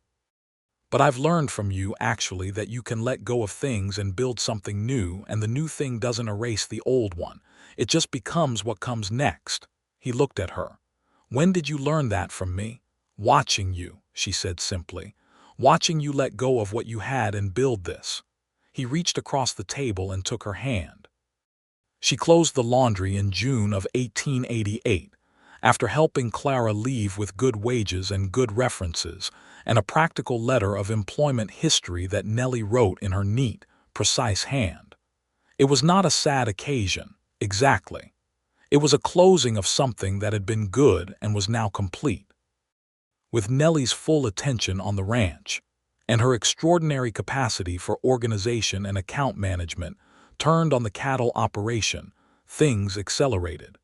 A: "But I've learned from you, actually, that you can let go of things and build something new, and the new thing doesn't erase the old one. It just becomes what comes next." He looked at her. "When did you learn that from me?" "Watching you," she said simply. "Watching you let go of what you had and build this." He reached across the table and took her hand. She closed the laundry in June of 1888, after helping Clara leave with good wages and good references, and a practical letter of employment history that Nellie wrote in her neat, precise hand. It was not a sad occasion, exactly. It was a closing of something that had been good and was now complete. With Nellie's full attention on the ranch, and her extraordinary capacity for organization and account management turned on the cattle operation, things accelerated.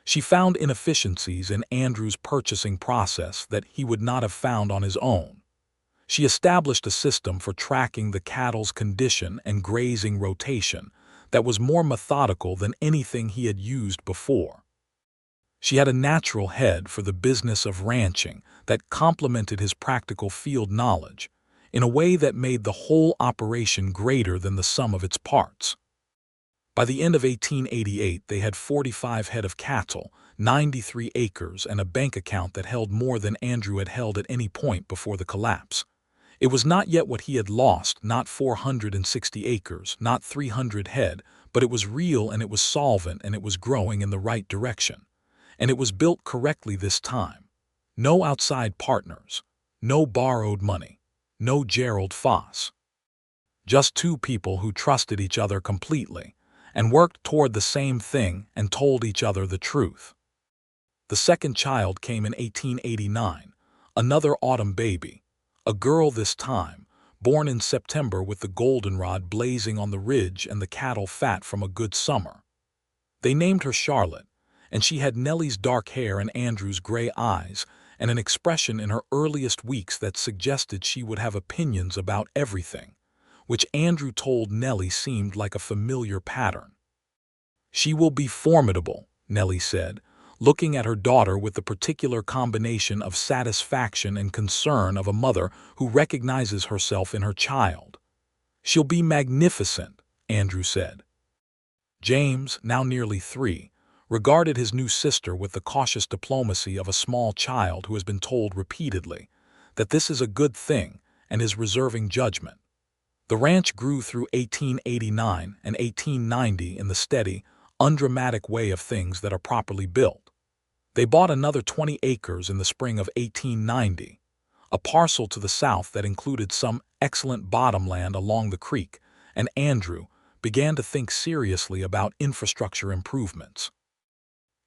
A: She found inefficiencies in Andrew's purchasing process that he would not have found on his own. She established a system for tracking the cattle's condition and grazing rotation that was more methodical than anything he had used before. She had a natural head for the business of ranching that complemented his practical field knowledge in a way that made the whole operation greater than the sum of its parts. By the end of 1888, they had 45 head of cattle, 93 acres, and a bank account that held more than Andrew had held at any point before the collapse. It was not yet what he had lost, not 460 acres, not 300 head, but it was real, and it was solvent, and it was growing in the right direction. And it was built correctly this time. No outside partners, no borrowed money, no Gerald Foss. Just two people who trusted each other completely and worked toward the same thing and told each other the truth. The second child came in 1889, another autumn baby, a girl this time, born in September with the goldenrod blazing on the ridge and the cattle fat from a good summer. They named her Charlotte, and she had Nellie's dark hair and Andrew's gray eyes, and an expression in her earliest weeks that suggested she would have opinions about everything, which Andrew told Nellie seemed like a familiar pattern. "She will be formidable," Nellie said, looking at her daughter with the particular combination of satisfaction and concern of a mother who recognizes herself in her child. "She'll be magnificent," Andrew said. James, now nearly 3, regarded his new sister with the cautious diplomacy of a small child who has been told repeatedly that this is a good thing and is reserving judgment. The ranch grew through 1889 and 1890 in the steady, undramatic way of things that are properly built. They bought another 20 acres in the spring of 1890, a parcel to the south that included some excellent bottomland along the creek, and Andrew began to think seriously about infrastructure improvements.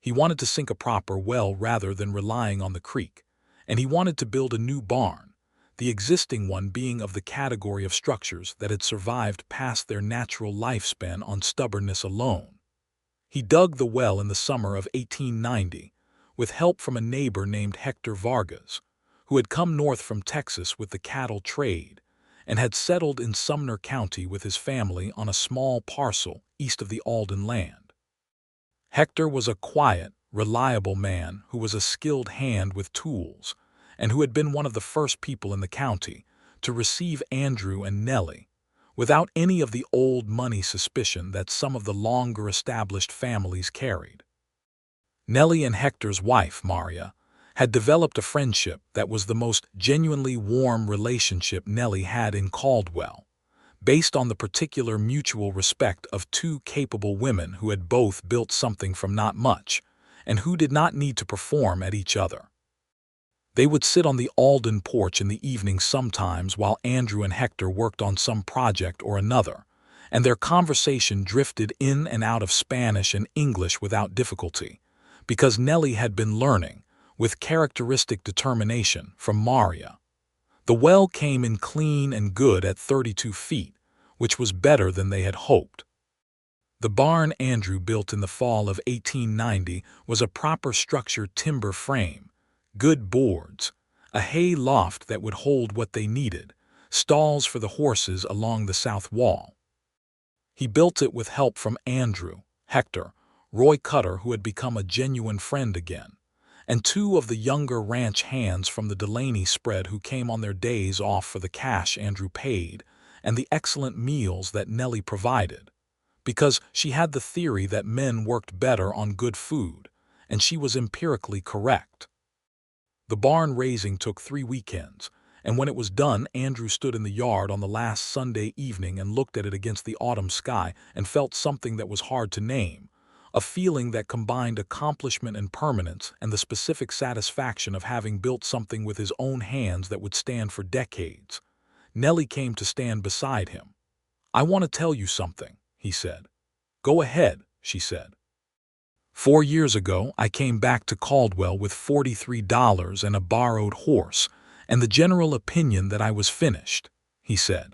A: He wanted to sink a proper well rather than relying on the creek, and he wanted to build a new barn, the existing one being of the category of structures that had survived past their natural lifespan on stubbornness alone. He dug the well in the summer of 1890, with help from a neighbor named Hector Vargas, who had come north from Texas with the cattle trade, and had settled in Sumner County with his family on a small parcel east of the Alden land. Hector was a quiet, reliable man who was a skilled hand with tools, and who had been one of the first people in the county to receive Andrew and Nellie, without any of the old money suspicion that some of the longer-established families carried. Nellie and Hector's wife, Maria, had developed a friendship that was the most genuinely warm relationship Nellie had in Caldwell, based on the particular mutual respect of two capable women who had both built something from not much, and who did not need to perform at each other. They would sit on the Alden porch in the evening sometimes while Andrew and Hector worked on some project or another, and their conversation drifted in and out of Spanish and English without difficulty, because Nellie had been learning, with characteristic determination, from Maria. The well came in clean and good at 32 feet, which was better than they had hoped. The barn Andrew built in the fall of 1890 was a proper structured timber frame, good boards, a hay loft that would hold what they needed, stalls for the horses along the south wall. He built it with help from Andrew, Hector, Roy Cutter, who had become a genuine friend again, and two of the younger ranch hands from the Delaney spread who came on their days off for the cash Andrew paid and the excellent meals that Nellie provided, because she had the theory that men worked better on good food, and she was empirically correct. The barn raising took 3 weekends, and when it was done, Andrew stood in the yard on the last Sunday evening and looked at it against the autumn sky and felt something that was hard to name, a feeling that combined accomplishment and permanence and the specific satisfaction of having built something with his own hands that would stand for decades. Nellie came to stand beside him. "I want to tell you something," he said. "Go ahead," she said. "4 years ago, I came back to Caldwell with $43 and a borrowed horse, and the general opinion that I was finished," he said.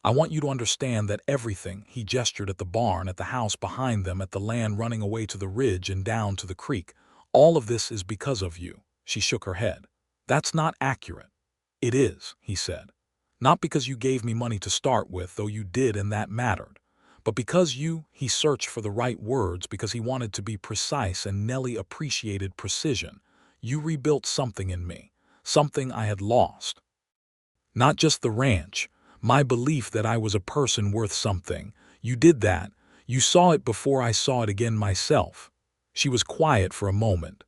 A: "I want you to understand that everything," he gestured at the barn, at the house behind them, at the land running away to the ridge and down to the creek, "all of this is because of you." She shook her head. "That's not accurate." "It is," he said. "Not because you gave me money to start with, though you did and that mattered, but because you," he searched for the right words because he wanted to be precise, and Nellie appreciated precision, "you rebuilt something in me, something I had lost. Not just the ranch, my belief that I was a person worth something. You did that. You saw it before I saw it again myself." She was quiet for a moment.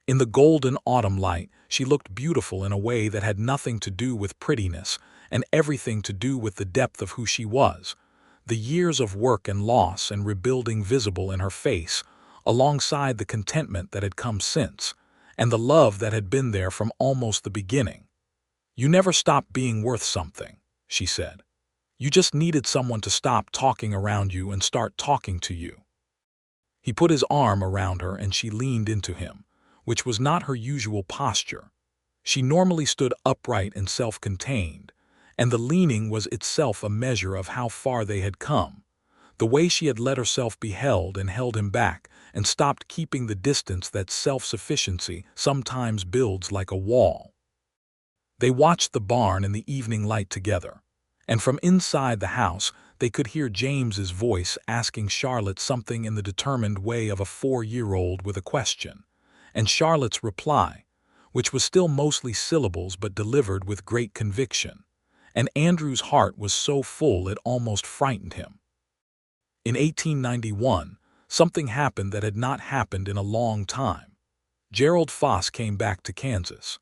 A: In the golden autumn light, she looked beautiful in a way that had nothing to do with prettiness and everything to do with the depth of who she was, the years of work and loss and rebuilding visible in her face, alongside the contentment that had come since, and the love that had been there from almost the beginning. "You never stopped being worth something," she said. "You just needed someone to stop talking around you and start talking to you." He put his arm around her and she leaned into him, which was not her usual posture. She normally stood upright and self-contained, and the leaning was itself a measure of how far they had come, the way she had let herself be held and held him back and stopped keeping the distance that self-sufficiency sometimes builds like a wall. They watched the barn in the evening light together, and from inside the house they could hear James's voice asking Charlotte something in the determined way of a 4-year-old with a question, and Charlotte's reply, which was still mostly syllables but delivered with great conviction, and Andrew's heart was so full it almost frightened him. In 1891, something happened that had not happened in a long time. Gerald Foss came back to Kansas.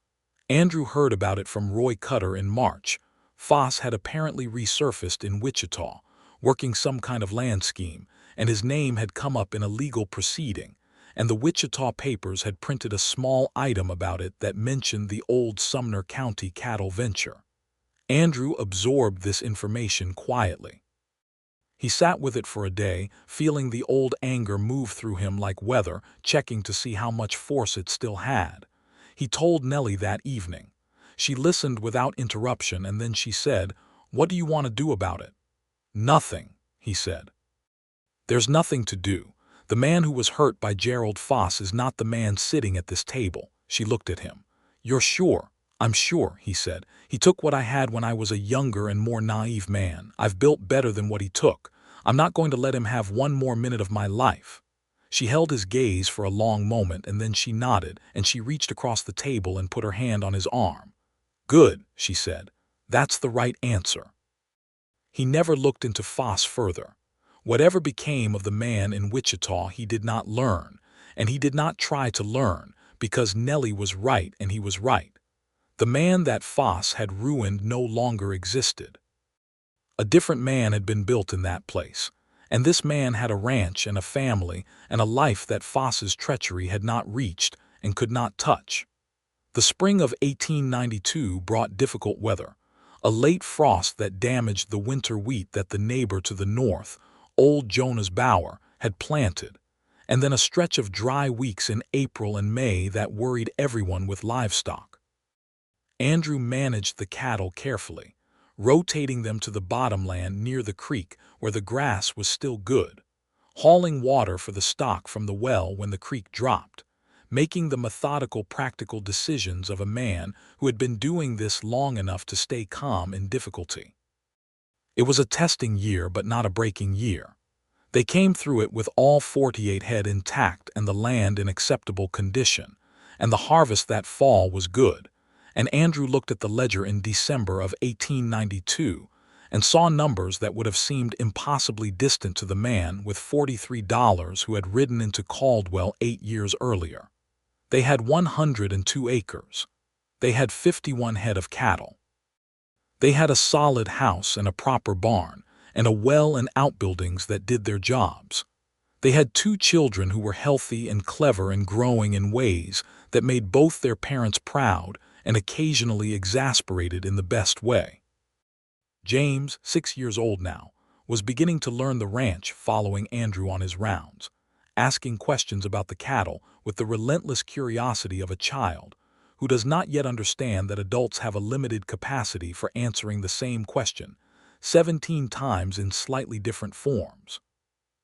A: Andrew heard about it from Roy Cutter in March. Foss had apparently resurfaced in Wichita, working some kind of land scheme, and his name had come up in a legal proceeding, and the Wichita papers had printed a small item about it that mentioned the old Sumner County cattle venture. Andrew absorbed this information quietly. He sat with it for a day, feeling the old anger move through him like weather, checking to see how much force it still had. He told Nellie that evening. She listened without interruption, and then she said, "What do you want to do about it?" "Nothing," he said. "There's nothing to do. The man who was hurt by Gerald Foss is not the man sitting at this table." She looked at him. "You're sure?" "I'm sure," he said. "He took what I had when I was a younger and more naive man. I've built better than what he took. I'm not going to let him have one more minute of my life." She held his gaze for a long moment, and then she nodded, and she reached across the table and put her hand on his arm. "Good," she said. "That's the right answer." He never looked into Foss further. Whatever became of the man in Wichita he did not learn, and he did not try to learn, because Nellie was right and he was right. The man that Foss had ruined no longer existed. A different man had been built in that place, And this man had a ranch and a family and a life that Foss's treachery had not reached and could not touch. The spring of 1892 brought difficult weather, a late frost that damaged the winter wheat that the neighbor to the north, old Jonas Bauer, had planted, and then a stretch of dry weeks in April and May that worried everyone with livestock. Andrew managed the cattle carefully, rotating them to the bottomland near the creek where the grass was still good, hauling water for the stock from the well when the creek dropped, making the methodical, practical decisions of a man who had been doing this long enough to stay calm in difficulty. It was a testing year, but not a breaking year. They came through it with all 48 head intact and the land in acceptable condition, and the harvest that fall was good. And Andrew looked at the ledger in December of 1892 and saw numbers that would have seemed impossibly distant to the man with $43 who had ridden into Caldwell 8 years earlier. They had 102 acres. They had 51 head of cattle. They had a solid house and a proper barn, and a well and outbuildings that did their jobs. They had 2 children who were healthy and clever and growing in ways that made both their parents proud and occasionally exasperated in the best way. James, 6 years old now, was beginning to learn the ranch following Andrew on his rounds, asking questions about the cattle with the relentless curiosity of a child who does not yet understand that adults have a limited capacity for answering the same question 17 times in slightly different forms.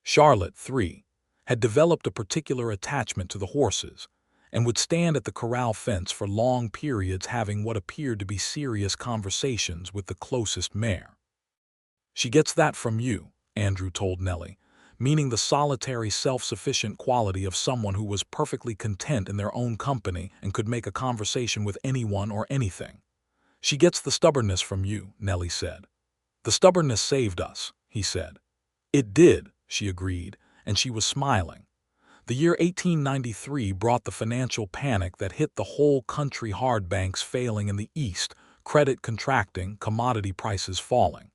A: Charlotte, 3, had developed a particular attachment to the horses and would stand at the corral fence for long periods having what appeared to be serious conversations with the closest mare. "She gets that from you," Andrew told Nellie, meaning the solitary, self-sufficient quality of someone who was perfectly content in their own company and could make a conversation with anyone or anything. "She gets the stubbornness from you," Nellie said. "The stubbornness saved us," he said. "It did," she agreed, and she was smiling. The year 1893 brought the financial panic that hit the whole country, hard banks failing in the East, credit contracting, commodity prices falling.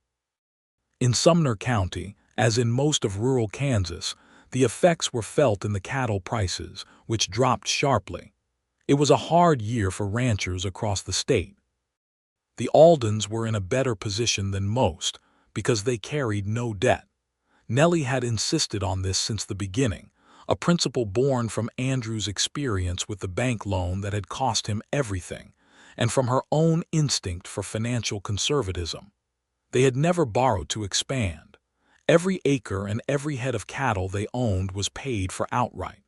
A: In Sumner County, as in most of rural Kansas, the effects were felt in the cattle prices, which dropped sharply. It was a hard year for ranchers across the state. The Aldens were in a better position than most because they carried no debt. Nellie had insisted on this since the beginning, a principle born from Andrew's experience with the bank loan that had cost him everything, and from her own instinct for financial conservatism. They had never borrowed to expand. Every acre and every head of cattle they owned was paid for outright.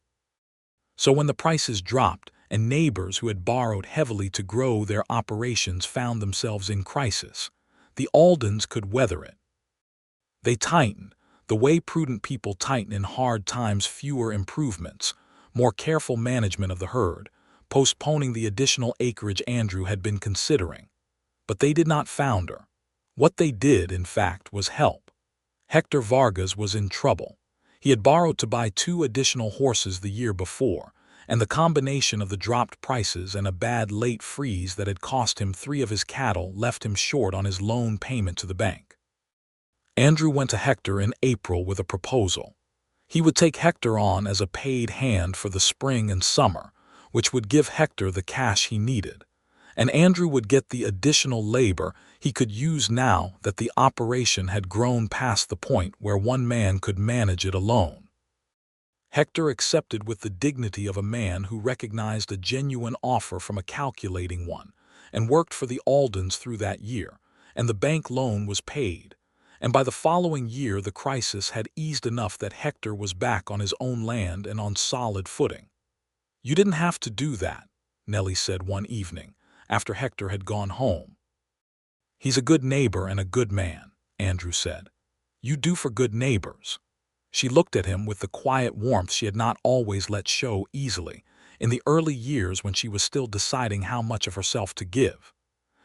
A: So when the prices dropped and neighbors who had borrowed heavily to grow their operations found themselves in crisis, the Aldens could weather it. They tightened, the way prudent people tighten in hard times: fewer improvements, more careful management of the herd, postponing the additional acreage Andrew had been considering. But they did not founder. What they did, in fact, was help. Hector Vargas was in trouble. He had borrowed to buy 2 additional horses the year before, and the combination of the dropped prices and a bad late freeze that had cost him 3 of his cattle left him short on his loan payment to the bank. Andrew went to Hector in April with a proposal. He would take Hector on as a paid hand for the spring and summer, which would give Hector the cash he needed, and Andrew would get the additional labor he could use now that the operation had grown past the point where one man could manage it alone. Hector accepted with the dignity of a man who recognized a genuine offer from a calculating one, and worked for the Aldens through that year, and the bank loan was paid. And by the following year the crisis had eased enough that Hector was back on his own land and on solid footing. "You didn't have to do that," Nellie said one evening, after Hector had gone home. "He's a good neighbor and a good man," Andrew said. "You do for good neighbors." She looked at him with the quiet warmth she had not always let show easily, in the early years when she was still deciding how much of herself to give.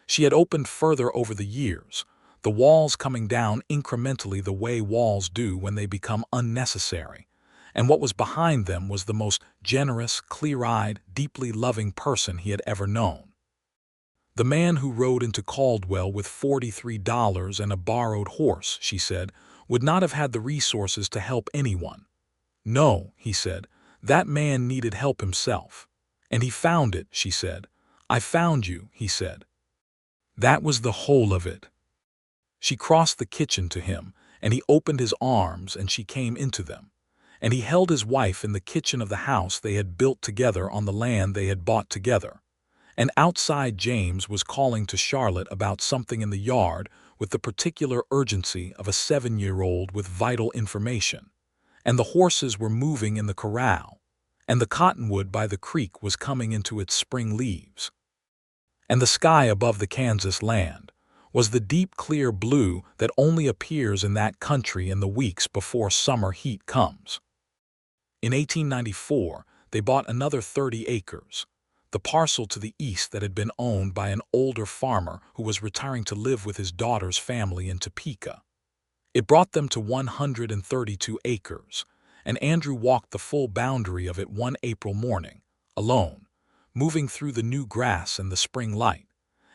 A: She had opened further over the years, the walls coming down incrementally the way walls do when they become unnecessary, and what was behind them was the most generous, clear-eyed, deeply loving person he had ever known. "The man who rode into Caldwell with $43 and a borrowed horse," she said, would not have had the resources to help anyone. "No," he said, "that man needed help himself. And he found it," she said. "I found you," he said. That was the whole of it. She crossed the kitchen to him, and he opened his arms and she came into them. And he held his wife in the kitchen of the house they had built together on the land they had bought together. And outside James was calling to Charlotte about something in the yard with the particular urgency of a 7-year-old with vital information. And the horses were moving in the corral, and the cottonwood by the creek was coming into its spring leaves. And the sky above the Kansas land was the deep clear blue that only appears in that country in the weeks before summer heat comes. In 1894, they bought another 30 acres, the parcel to the east that had been owned by an older farmer who was retiring to live with his daughter's family in Topeka. It brought them to 132 acres, and Andrew walked the full boundary of it one April morning, alone, moving through the new grass and the spring light,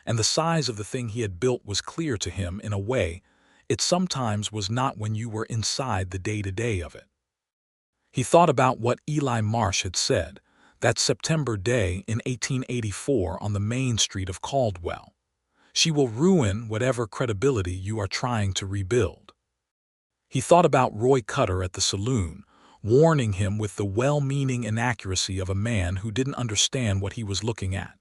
A: and the size of the thing he had built was clear to him in a way it sometimes was not when you were inside the day-to-day of it. He thought about what Eli Marsh had said that September day in 1884 on the main street of Caldwell. "She will ruin whatever credibility you are trying to rebuild." He thought about Roy Cutter at the saloon, warning him with the well-meaning inaccuracy of a man who didn't understand what he was looking at.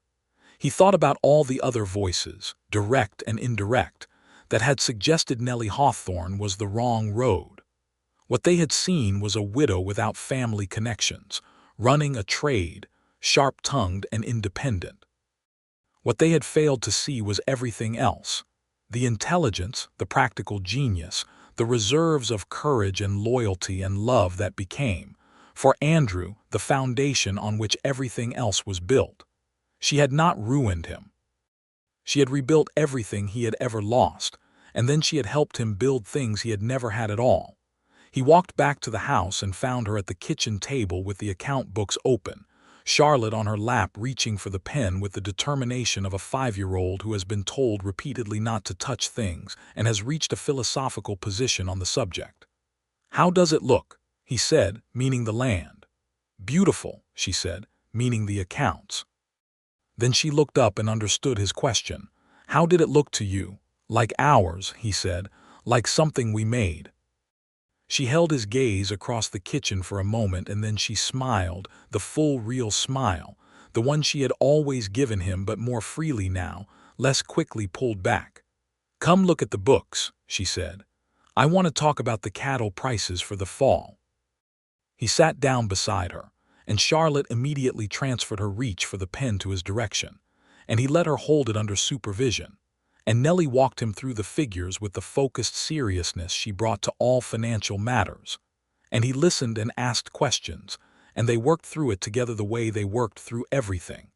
A: He thought about all the other voices, direct and indirect, that had suggested Nellie Hawthorne was the wrong road. What they had seen was a widow without family connections, running a trade, sharp-tongued and independent. What they had failed to see was everything else: the intelligence, the practical genius, the reserves of courage and loyalty and love that became, for Andrew, the foundation on which everything else was built. She had not ruined him. She had rebuilt everything he had ever lost, and then she had helped him build things he had never had at all. He walked back to the house and found her at the kitchen table with the account books open, Charlotte on her lap reaching for the pen with the determination of a 5-year-old who has been told repeatedly not to touch things and has reached a philosophical position on the subject. "How does it look?" he said, meaning the land. "Beautiful," she said, meaning the accounts. Then she looked up and understood his question. "How did it look to you?" "Like ours," he said, "like something we made." She held his gaze across the kitchen for a moment, and then she smiled, the full, real smile, the one she had always given him but more freely now, less quickly pulled back. "Come look at the books," she said. "I want to talk about the cattle prices for the fall." He sat down beside her, and Charlotte immediately transferred her reach for the pen to his direction, and he let her hold it under supervision. And Nellie walked him through the figures with the focused seriousness she brought to all financial matters. And he listened and asked questions, and they worked through it together the way they worked through everything.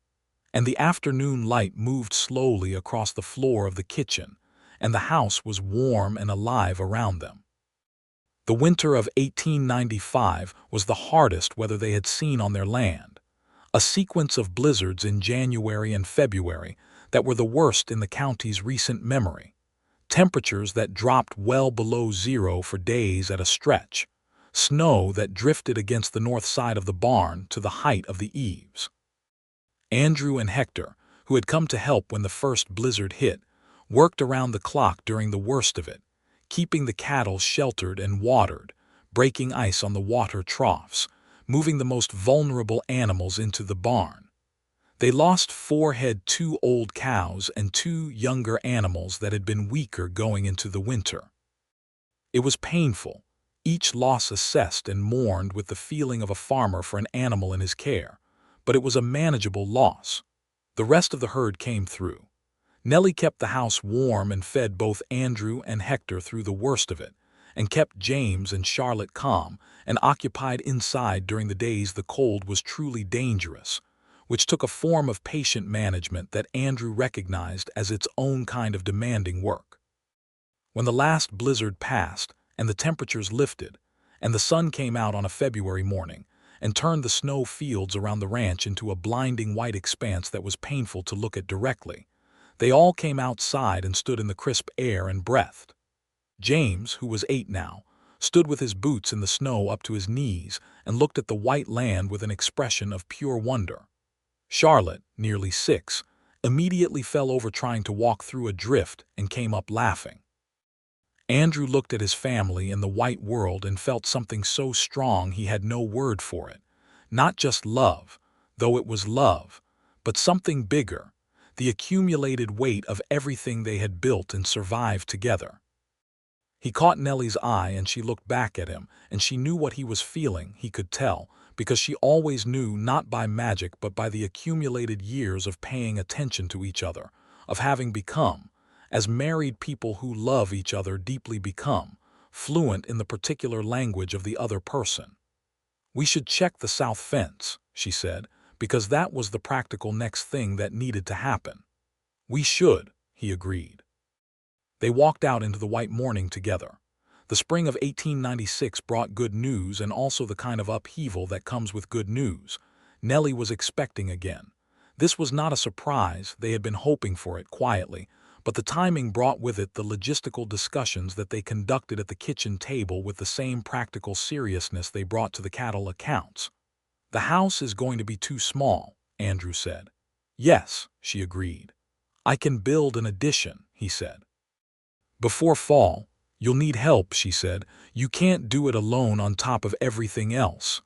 A: And the afternoon light moved slowly across the floor of the kitchen, and the house was warm and alive around them. The winter of 1895 was the hardest weather they had seen on their land, a sequence of blizzards in January and February that were the worst in the county's recent memory, temperatures that dropped well below zero for days at a stretch, snow that drifted against the north side of the barn to the height of the eaves. Andrew and Hector, who had come to help when the first blizzard hit, worked around the clock during the worst of it, keeping the cattle sheltered and watered, breaking ice on the water troughs, moving the most vulnerable animals into the barn. They lost 4 head, 2 old cows and 2 younger animals that had been weaker going into the winter. It was painful, each loss assessed and mourned with the feeling of a farmer for an animal in his care, but it was a manageable loss. The rest of the herd came through. Nellie kept the house warm and fed both Andrew and Hector through the worst of it, and kept James and Charlotte calm and occupied inside during the days the cold was truly dangerous, which took a form of patient management that Andrew recognized as its own kind of demanding work. When the last blizzard passed and the temperatures lifted, and the sun came out on a February morning and turned the snow fields around the ranch into a blinding white expanse that was painful to look at directly, they all came outside and stood in the crisp air and breathed. James, who was 8 now, stood with his boots in the snow up to his knees and looked at the white land with an expression of pure wonder. Charlotte, nearly 6, immediately fell over trying to walk through a drift and came up laughing. Andrew looked at his family in the white world and felt something so strong he had no word for it. Not just love, though it was love, but something bigger, the accumulated weight of everything they had built and survived together. He caught Nellie's eye and she looked back at him, and she knew what he was feeling, he could tell, because she always knew, not by magic but by the accumulated years of paying attention to each other, of having become, as married people who love each other deeply become, fluent in the particular language of the other person. "We should check the south fence," she said, because that was the practical next thing that needed to happen. "We should," he agreed. They walked out into the white morning together. The spring of 1896 brought good news and also the kind of upheaval that comes with good news. Nellie was expecting again. This was not a surprise, they had been hoping for it quietly, but the timing brought with it the logistical discussions that they conducted at the kitchen table with the same practical seriousness they brought to the cattle accounts. "The house is going to be too small," Andrew said. "Yes," she agreed. "I can build an addition," he said. "Before fall, you'll need help," she said. "You can't do it alone on top of everything else."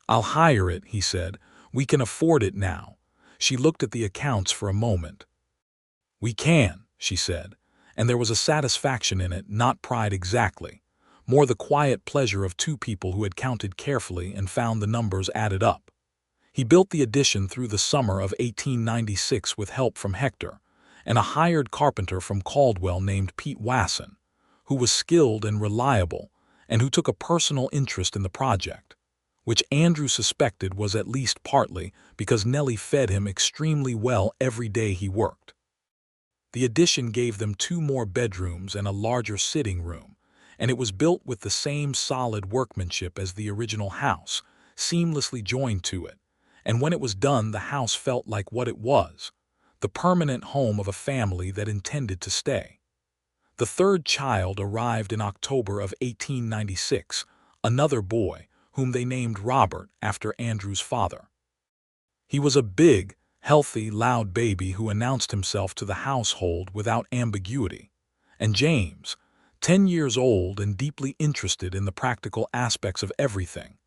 A: "I'll hire it," he said. "We can afford it now." She looked at the accounts for a moment. "We can," she said, and there was a satisfaction in it, not pride exactly, more the quiet pleasure of two people who had counted carefully and found the numbers added up. He built the addition through the summer of 1896 with help from Hector, and a hired carpenter from Caldwell named Pete Wasson, who was skilled and reliable, and who took a personal interest in the project, which Andrew suspected was at least partly because Nellie fed him extremely well every day he worked. The addition gave them 2 more bedrooms and a larger sitting room, and it was built with the same solid workmanship as the original house, seamlessly joined to it, and when it was done the house felt like what it was, the permanent home of a family that intended to stay. The third child arrived in October of 1896, another boy, whom they named Robert after Andrew's father. He was a big, healthy, loud baby who announced himself to the household without ambiguity, and James, 10 years old and deeply interested in the practical aspects of everything,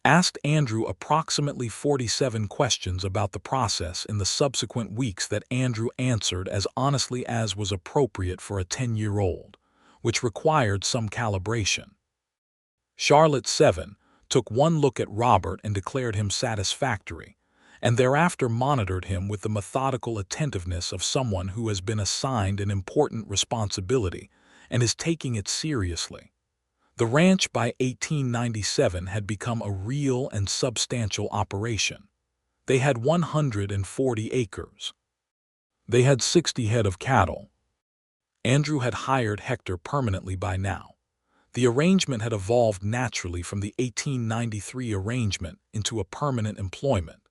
A: asked Andrew approximately 47 questions about the process in the subsequent weeks that Andrew answered as honestly as was appropriate for a 10-year-old, which required some calibration. Charlotte, 7, took one look at Robert and declared him satisfactory, and thereafter monitored him with the methodical attentiveness of someone who has been assigned an important responsibility and is taking it seriously. The ranch by 1897 had become a real and substantial operation. They had 140 acres. They had 60 head of cattle. Andrew had hired Hector permanently by now. The arrangement had evolved naturally from the 1893 arrangement into a permanent employment,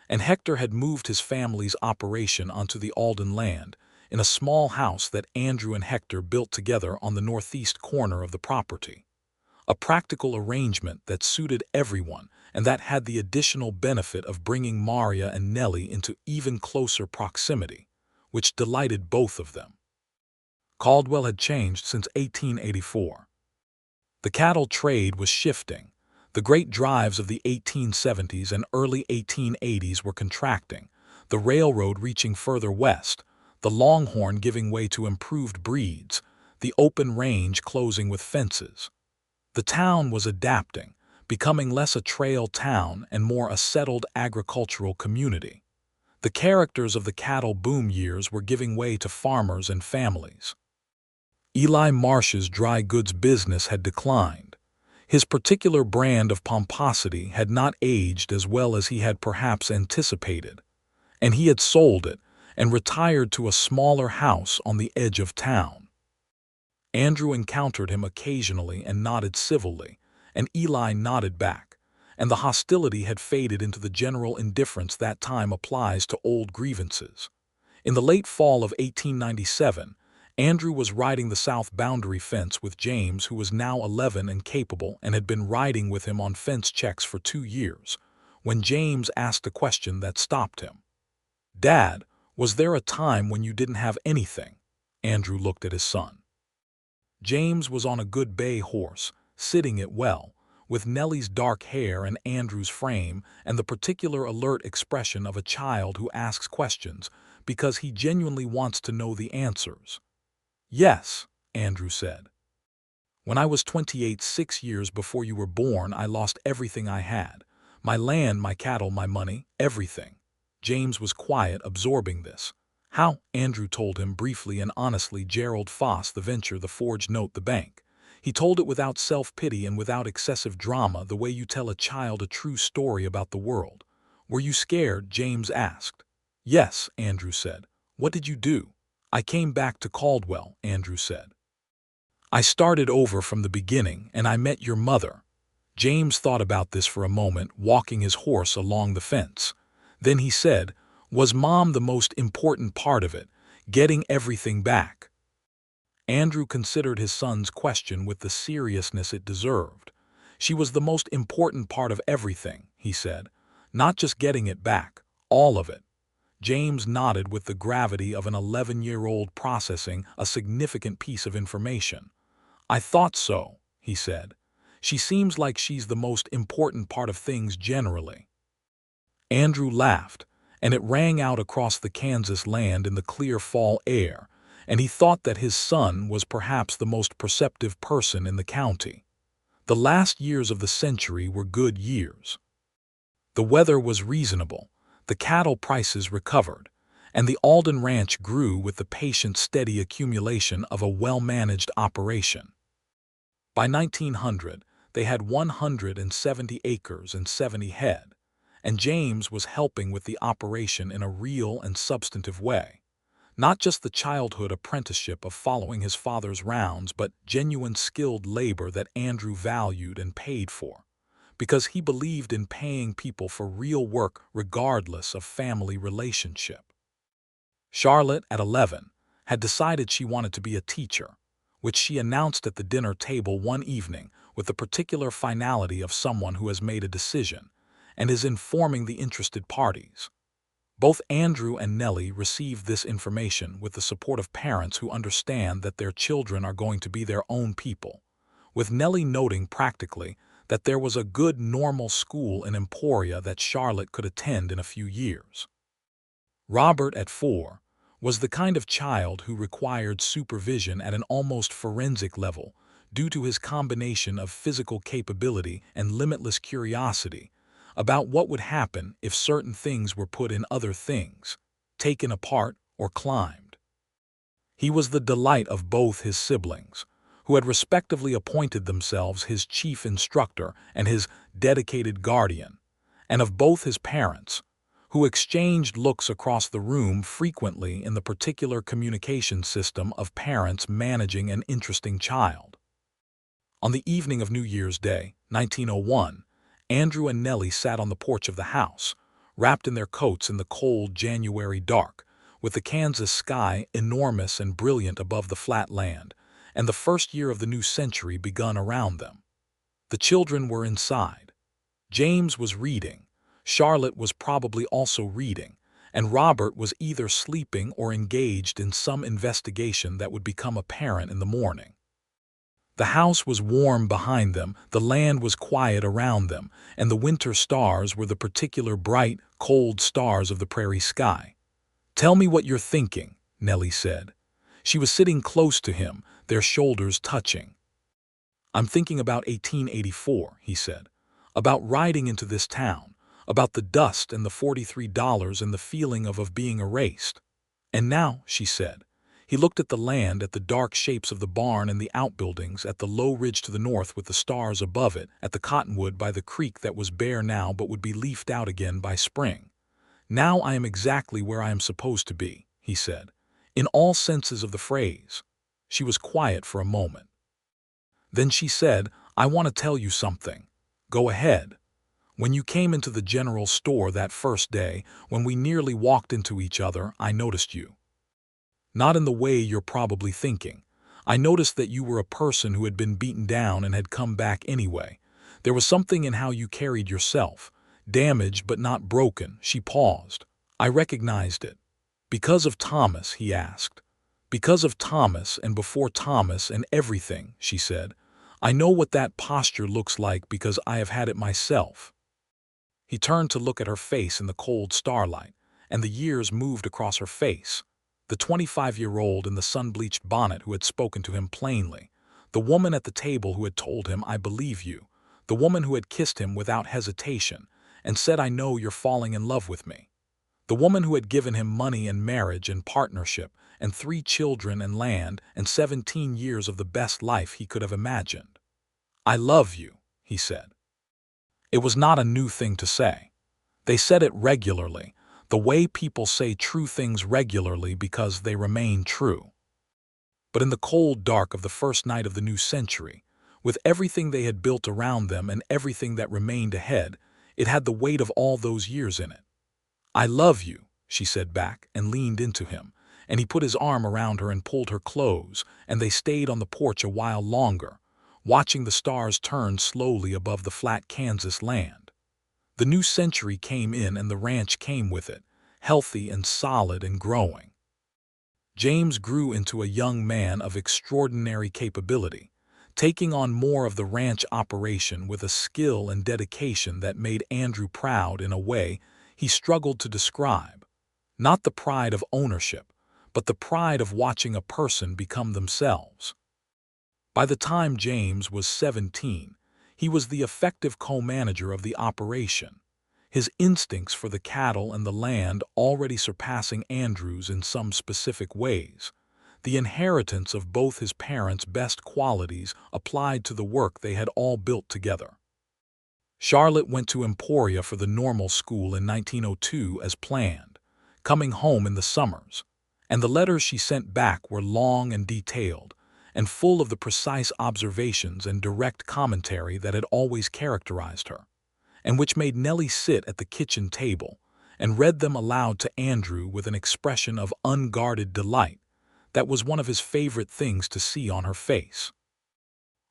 A: and Hector had moved his family's operation onto the Alden land in a small house that Andrew and Hector built together on the northeast corner of the property. A practical arrangement that suited everyone and that had the additional benefit of bringing Maria and Nellie into even closer proximity, which delighted both of them. Caldwell had changed since 1884. The cattle trade was shifting. The great drives of the 1870s and early 1880s were contracting, the railroad reaching further west, the longhorn giving way to improved breeds, the open range closing with fences. The town was adapting, becoming less a trail town and more a settled agricultural community. The characters of the cattle boom years were giving way to farmers and families. Eli Marsh's dry goods business had declined. His particular brand of pomposity had not aged as well as he had perhaps anticipated, and he had sold it and retired to a smaller house on the edge of town. Andrew encountered him occasionally and nodded civilly, and Eli nodded back, and the hostility had faded into the general indifference that time applies to old grievances. In the late fall of 1897, Andrew was riding the south boundary fence with James, who was now 11 and capable and had been riding with him on fence checks for 2 years, when James asked a question that stopped him. "Dad, was there a time when you didn't have anything?" Andrew looked at his son. James was on a good bay horse, sitting it well, with Nellie's dark hair and Andrew's frame and the particular alert expression of a child who asks questions because he genuinely wants to know the answers. "Yes," Andrew said. "When I was 28, 6 years before you were born, I lost everything I had. My land, my cattle, my money, everything." James was quiet, absorbing this. "How?" Andrew told him briefly and honestly. Gerald Foss, the venture, the forged note, the bank. He told it without self-pity and without excessive drama, the way you tell a child a true story about the world. "Were you scared?" James asked. "Yes," Andrew said. "What did you do?" "I came back to Caldwell," Andrew said. "I started over from the beginning, and I met your mother." James thought about this for a moment, walking his horse along the fence. Then he said, "Was Mom the most important part of it, getting everything back?" Andrew considered his son's question with the seriousness it deserved. "She was the most important part of everything," he said. "Not just getting it back, all of it." James nodded with the gravity of an 11-year-old processing a significant piece of information. "I thought so," he said. "She seems like she's the most important part of things generally." Andrew laughed, and it rang out across the Kansas land in the clear fall air, and he thought that his son was perhaps the most perceptive person in the county. The last years of the century were good years. The weather was reasonable, the cattle prices recovered, and the Alden ranch grew with the patient, steady accumulation of a well-managed operation. By 1900, they had 170 acres and 70 head, and James was helping with the operation in a real and substantive way. Not just the childhood apprenticeship of following his father's rounds, but genuine skilled labor that Andrew valued and paid for, because he believed in paying people for real work regardless of family relationship. Charlotte, at 11, had decided she wanted to be a teacher, which she announced at the dinner table one evening with the particular finality of someone who has made a decision and is informing the interested parties. Both Andrew and Nellie received this information with the support of parents who understand that their children are going to be their own people, with Nellie noting practically that there was a good normal school in Emporia that Charlotte could attend in a few years. Robert, at 4, was the kind of child who required supervision at an almost forensic level due to his combination of physical capability and limitless curiosity about what would happen if certain things were put in other things, taken apart or climbed. He was the delight of both his siblings, who had respectively appointed themselves his chief instructor and his dedicated guardian, and of both his parents, who exchanged looks across the room frequently in the particular communication system of parents managing an interesting child. On the evening of New Year's Day, 1901, Andrew and Nellie sat on the porch of the house, wrapped in their coats in the cold January dark, with the Kansas sky enormous and brilliant above the flat land, and the first year of the new century begun around them. The children were inside. James was reading, Charlotte was probably also reading, and Robert was either sleeping or engaged in some investigation that would become apparent in the morning. The house was warm behind them, the land was quiet around them, and the winter stars were the particular bright, cold stars of the prairie sky. "Tell me what you're thinking," Nellie said. She was sitting close to him, their shoulders touching. "I'm thinking about 1884, he said. "About riding into this town, about the dust and the $43 and the feeling of being erased. And now," she said. He looked at the land, at the dark shapes of the barn and the outbuildings, at the low ridge to the north with the stars above it, at the cottonwood by the creek that was bare now but would be leafed out again by spring. "Now I am exactly where I am supposed to be," he said, "in all senses of the phrase." She was quiet for a moment. Then she said, "I want to tell you something." "Go ahead." "When you came into the general store that first day, when we nearly walked into each other, I noticed you." Not in the way you're probably thinking. I noticed that you were a person who had been beaten down and had come back anyway. There was something in how you carried yourself. Damaged but not broken." She paused. I recognized it. "Because of Thomas?" he asked. "Because of Thomas and before Thomas and everything," she said. "I know what that posture looks like because I have had it myself." He turned to look at her face in the cold starlight, and the years moved across her face. The 25-year-old in the sun-bleached bonnet who had spoken to him plainly. The woman at the table who had told him, "I believe you." The woman who had kissed him without hesitation and said, "I know you're falling in love with me." The woman who had given him money and marriage and partnership and 3 children and land and 17 years of the best life he could have imagined. "I love you," he said. It was not a new thing to say. They said it regularly, the way people say true things regularly because they remain true. But in the cold dark of the first night of the new century, with everything they had built around them and everything that remained ahead, it had the weight of all those years in it. "I love you," she said back and leaned into him, and he put his arm around her and pulled her close, and they stayed on the porch a while longer, watching the stars turn slowly above the flat Kansas land. The new century came in and the ranch came with it, healthy and solid and growing. James grew into a young man of extraordinary capability, taking on more of the ranch operation with a skill and dedication that made Andrew proud in a way he struggled to describe. Not the pride of ownership, but the pride of watching a person become themselves. By the time James was 17, he was the effective co-manager of the operation, his instincts for the cattle and the land already surpassing Andrew's in some specific ways, the inheritance of both his parents' best qualities applied to the work they had all built together. Charlotte went to Emporia for the normal school in 1902 as planned, coming home in the summers, and the letters she sent back were long and detailed, and full of the precise observations and direct commentary that had always characterized her, and which made Nellie sit at the kitchen table and read them aloud to Andrew with an expression of unguarded delight that was one of his favorite things to see on her face.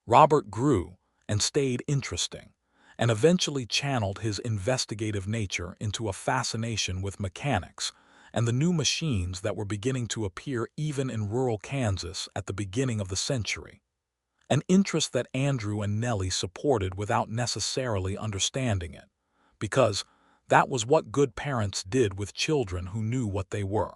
A: Robert grew and stayed interesting, and eventually channeled his investigative nature into a fascination with mechanics and the new machines that were beginning to appear even in rural Kansas at the beginning of the century. An interest that Andrew and Nellie supported without necessarily understanding it, because that was what good parents did with children who knew what they were.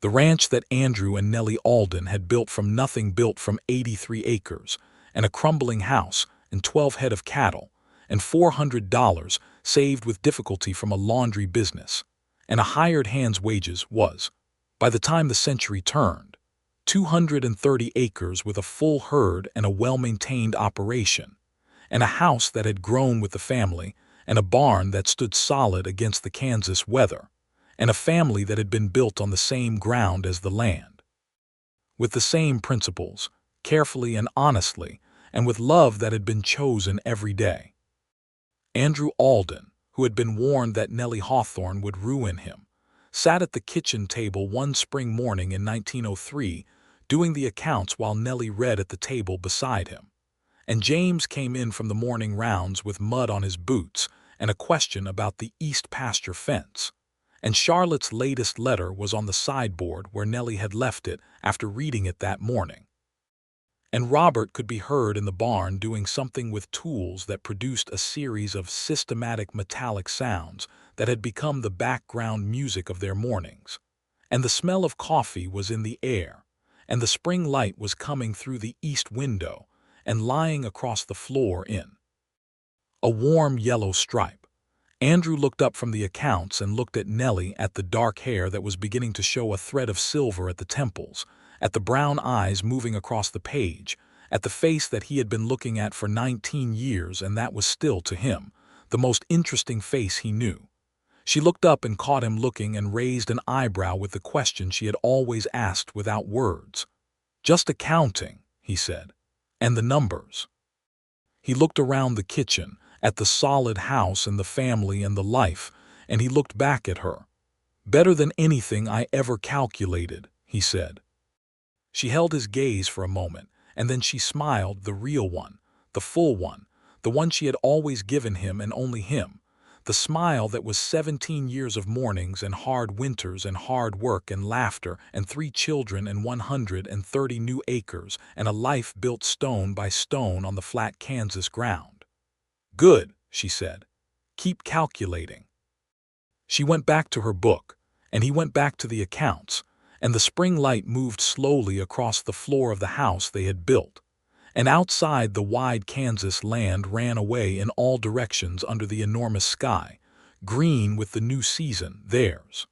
A: The ranch that Andrew and Nellie Alden had built from nothing, built from 83 acres and a crumbling house and 12 head of cattle and $400 saved with difficulty from a laundry business and a hired hand's wages, was, by the time the century turned, 230 acres with a full herd and a well-maintained operation, and a house that had grown with the family, and a barn that stood solid against the Kansas weather, and a family that had been built on the same ground as the land. With the same principles, carefully and honestly, and with love that had been chosen every day. Andrew Alden, who had been warned that Nellie Hawthorne would ruin him, sat at the kitchen table one spring morning in 1903, doing the accounts while Nellie read at the table beside him. And James came in from the morning rounds with mud on his boots and a question about the east pasture fence. And Charlotte's latest letter was on the sideboard where Nellie had left it after reading it that morning. And Robert could be heard in the barn doing something with tools that produced a series of systematic metallic sounds that had become the background music of their mornings. And the smell of coffee was in the air, and the spring light was coming through the east window and lying across the floor in a warm yellow stripe. Andrew looked up from the accounts and looked at Nellie, at the dark hair that was beginning to show a thread of silver at the temples, at the brown eyes moving across the page, at the face that he had been looking at for 19 years and that was still, to him, the most interesting face he knew. She looked up and caught him looking and raised an eyebrow with the question she had always asked without words. "Just accounting," he said, "and the numbers." He looked around the kitchen, at the solid house and the family and the life, and he looked back at her. "Better than anything I ever calculated," he said. She held his gaze for a moment, and then she smiled, the real one, the full one, the one she had always given him and only him, the smile that was 17 years of mornings and hard winters and hard work and laughter and 3 children and 130 new acres and a life built stone by stone on the flat Kansas ground. "Good," she said. "Keep calculating." She went back to her book, and he went back to the accounts, and the spring light moved slowly across the floor of the house they had built, and outside the wide Kansas land ran away in all directions under the enormous sky, green with the new season, theirs.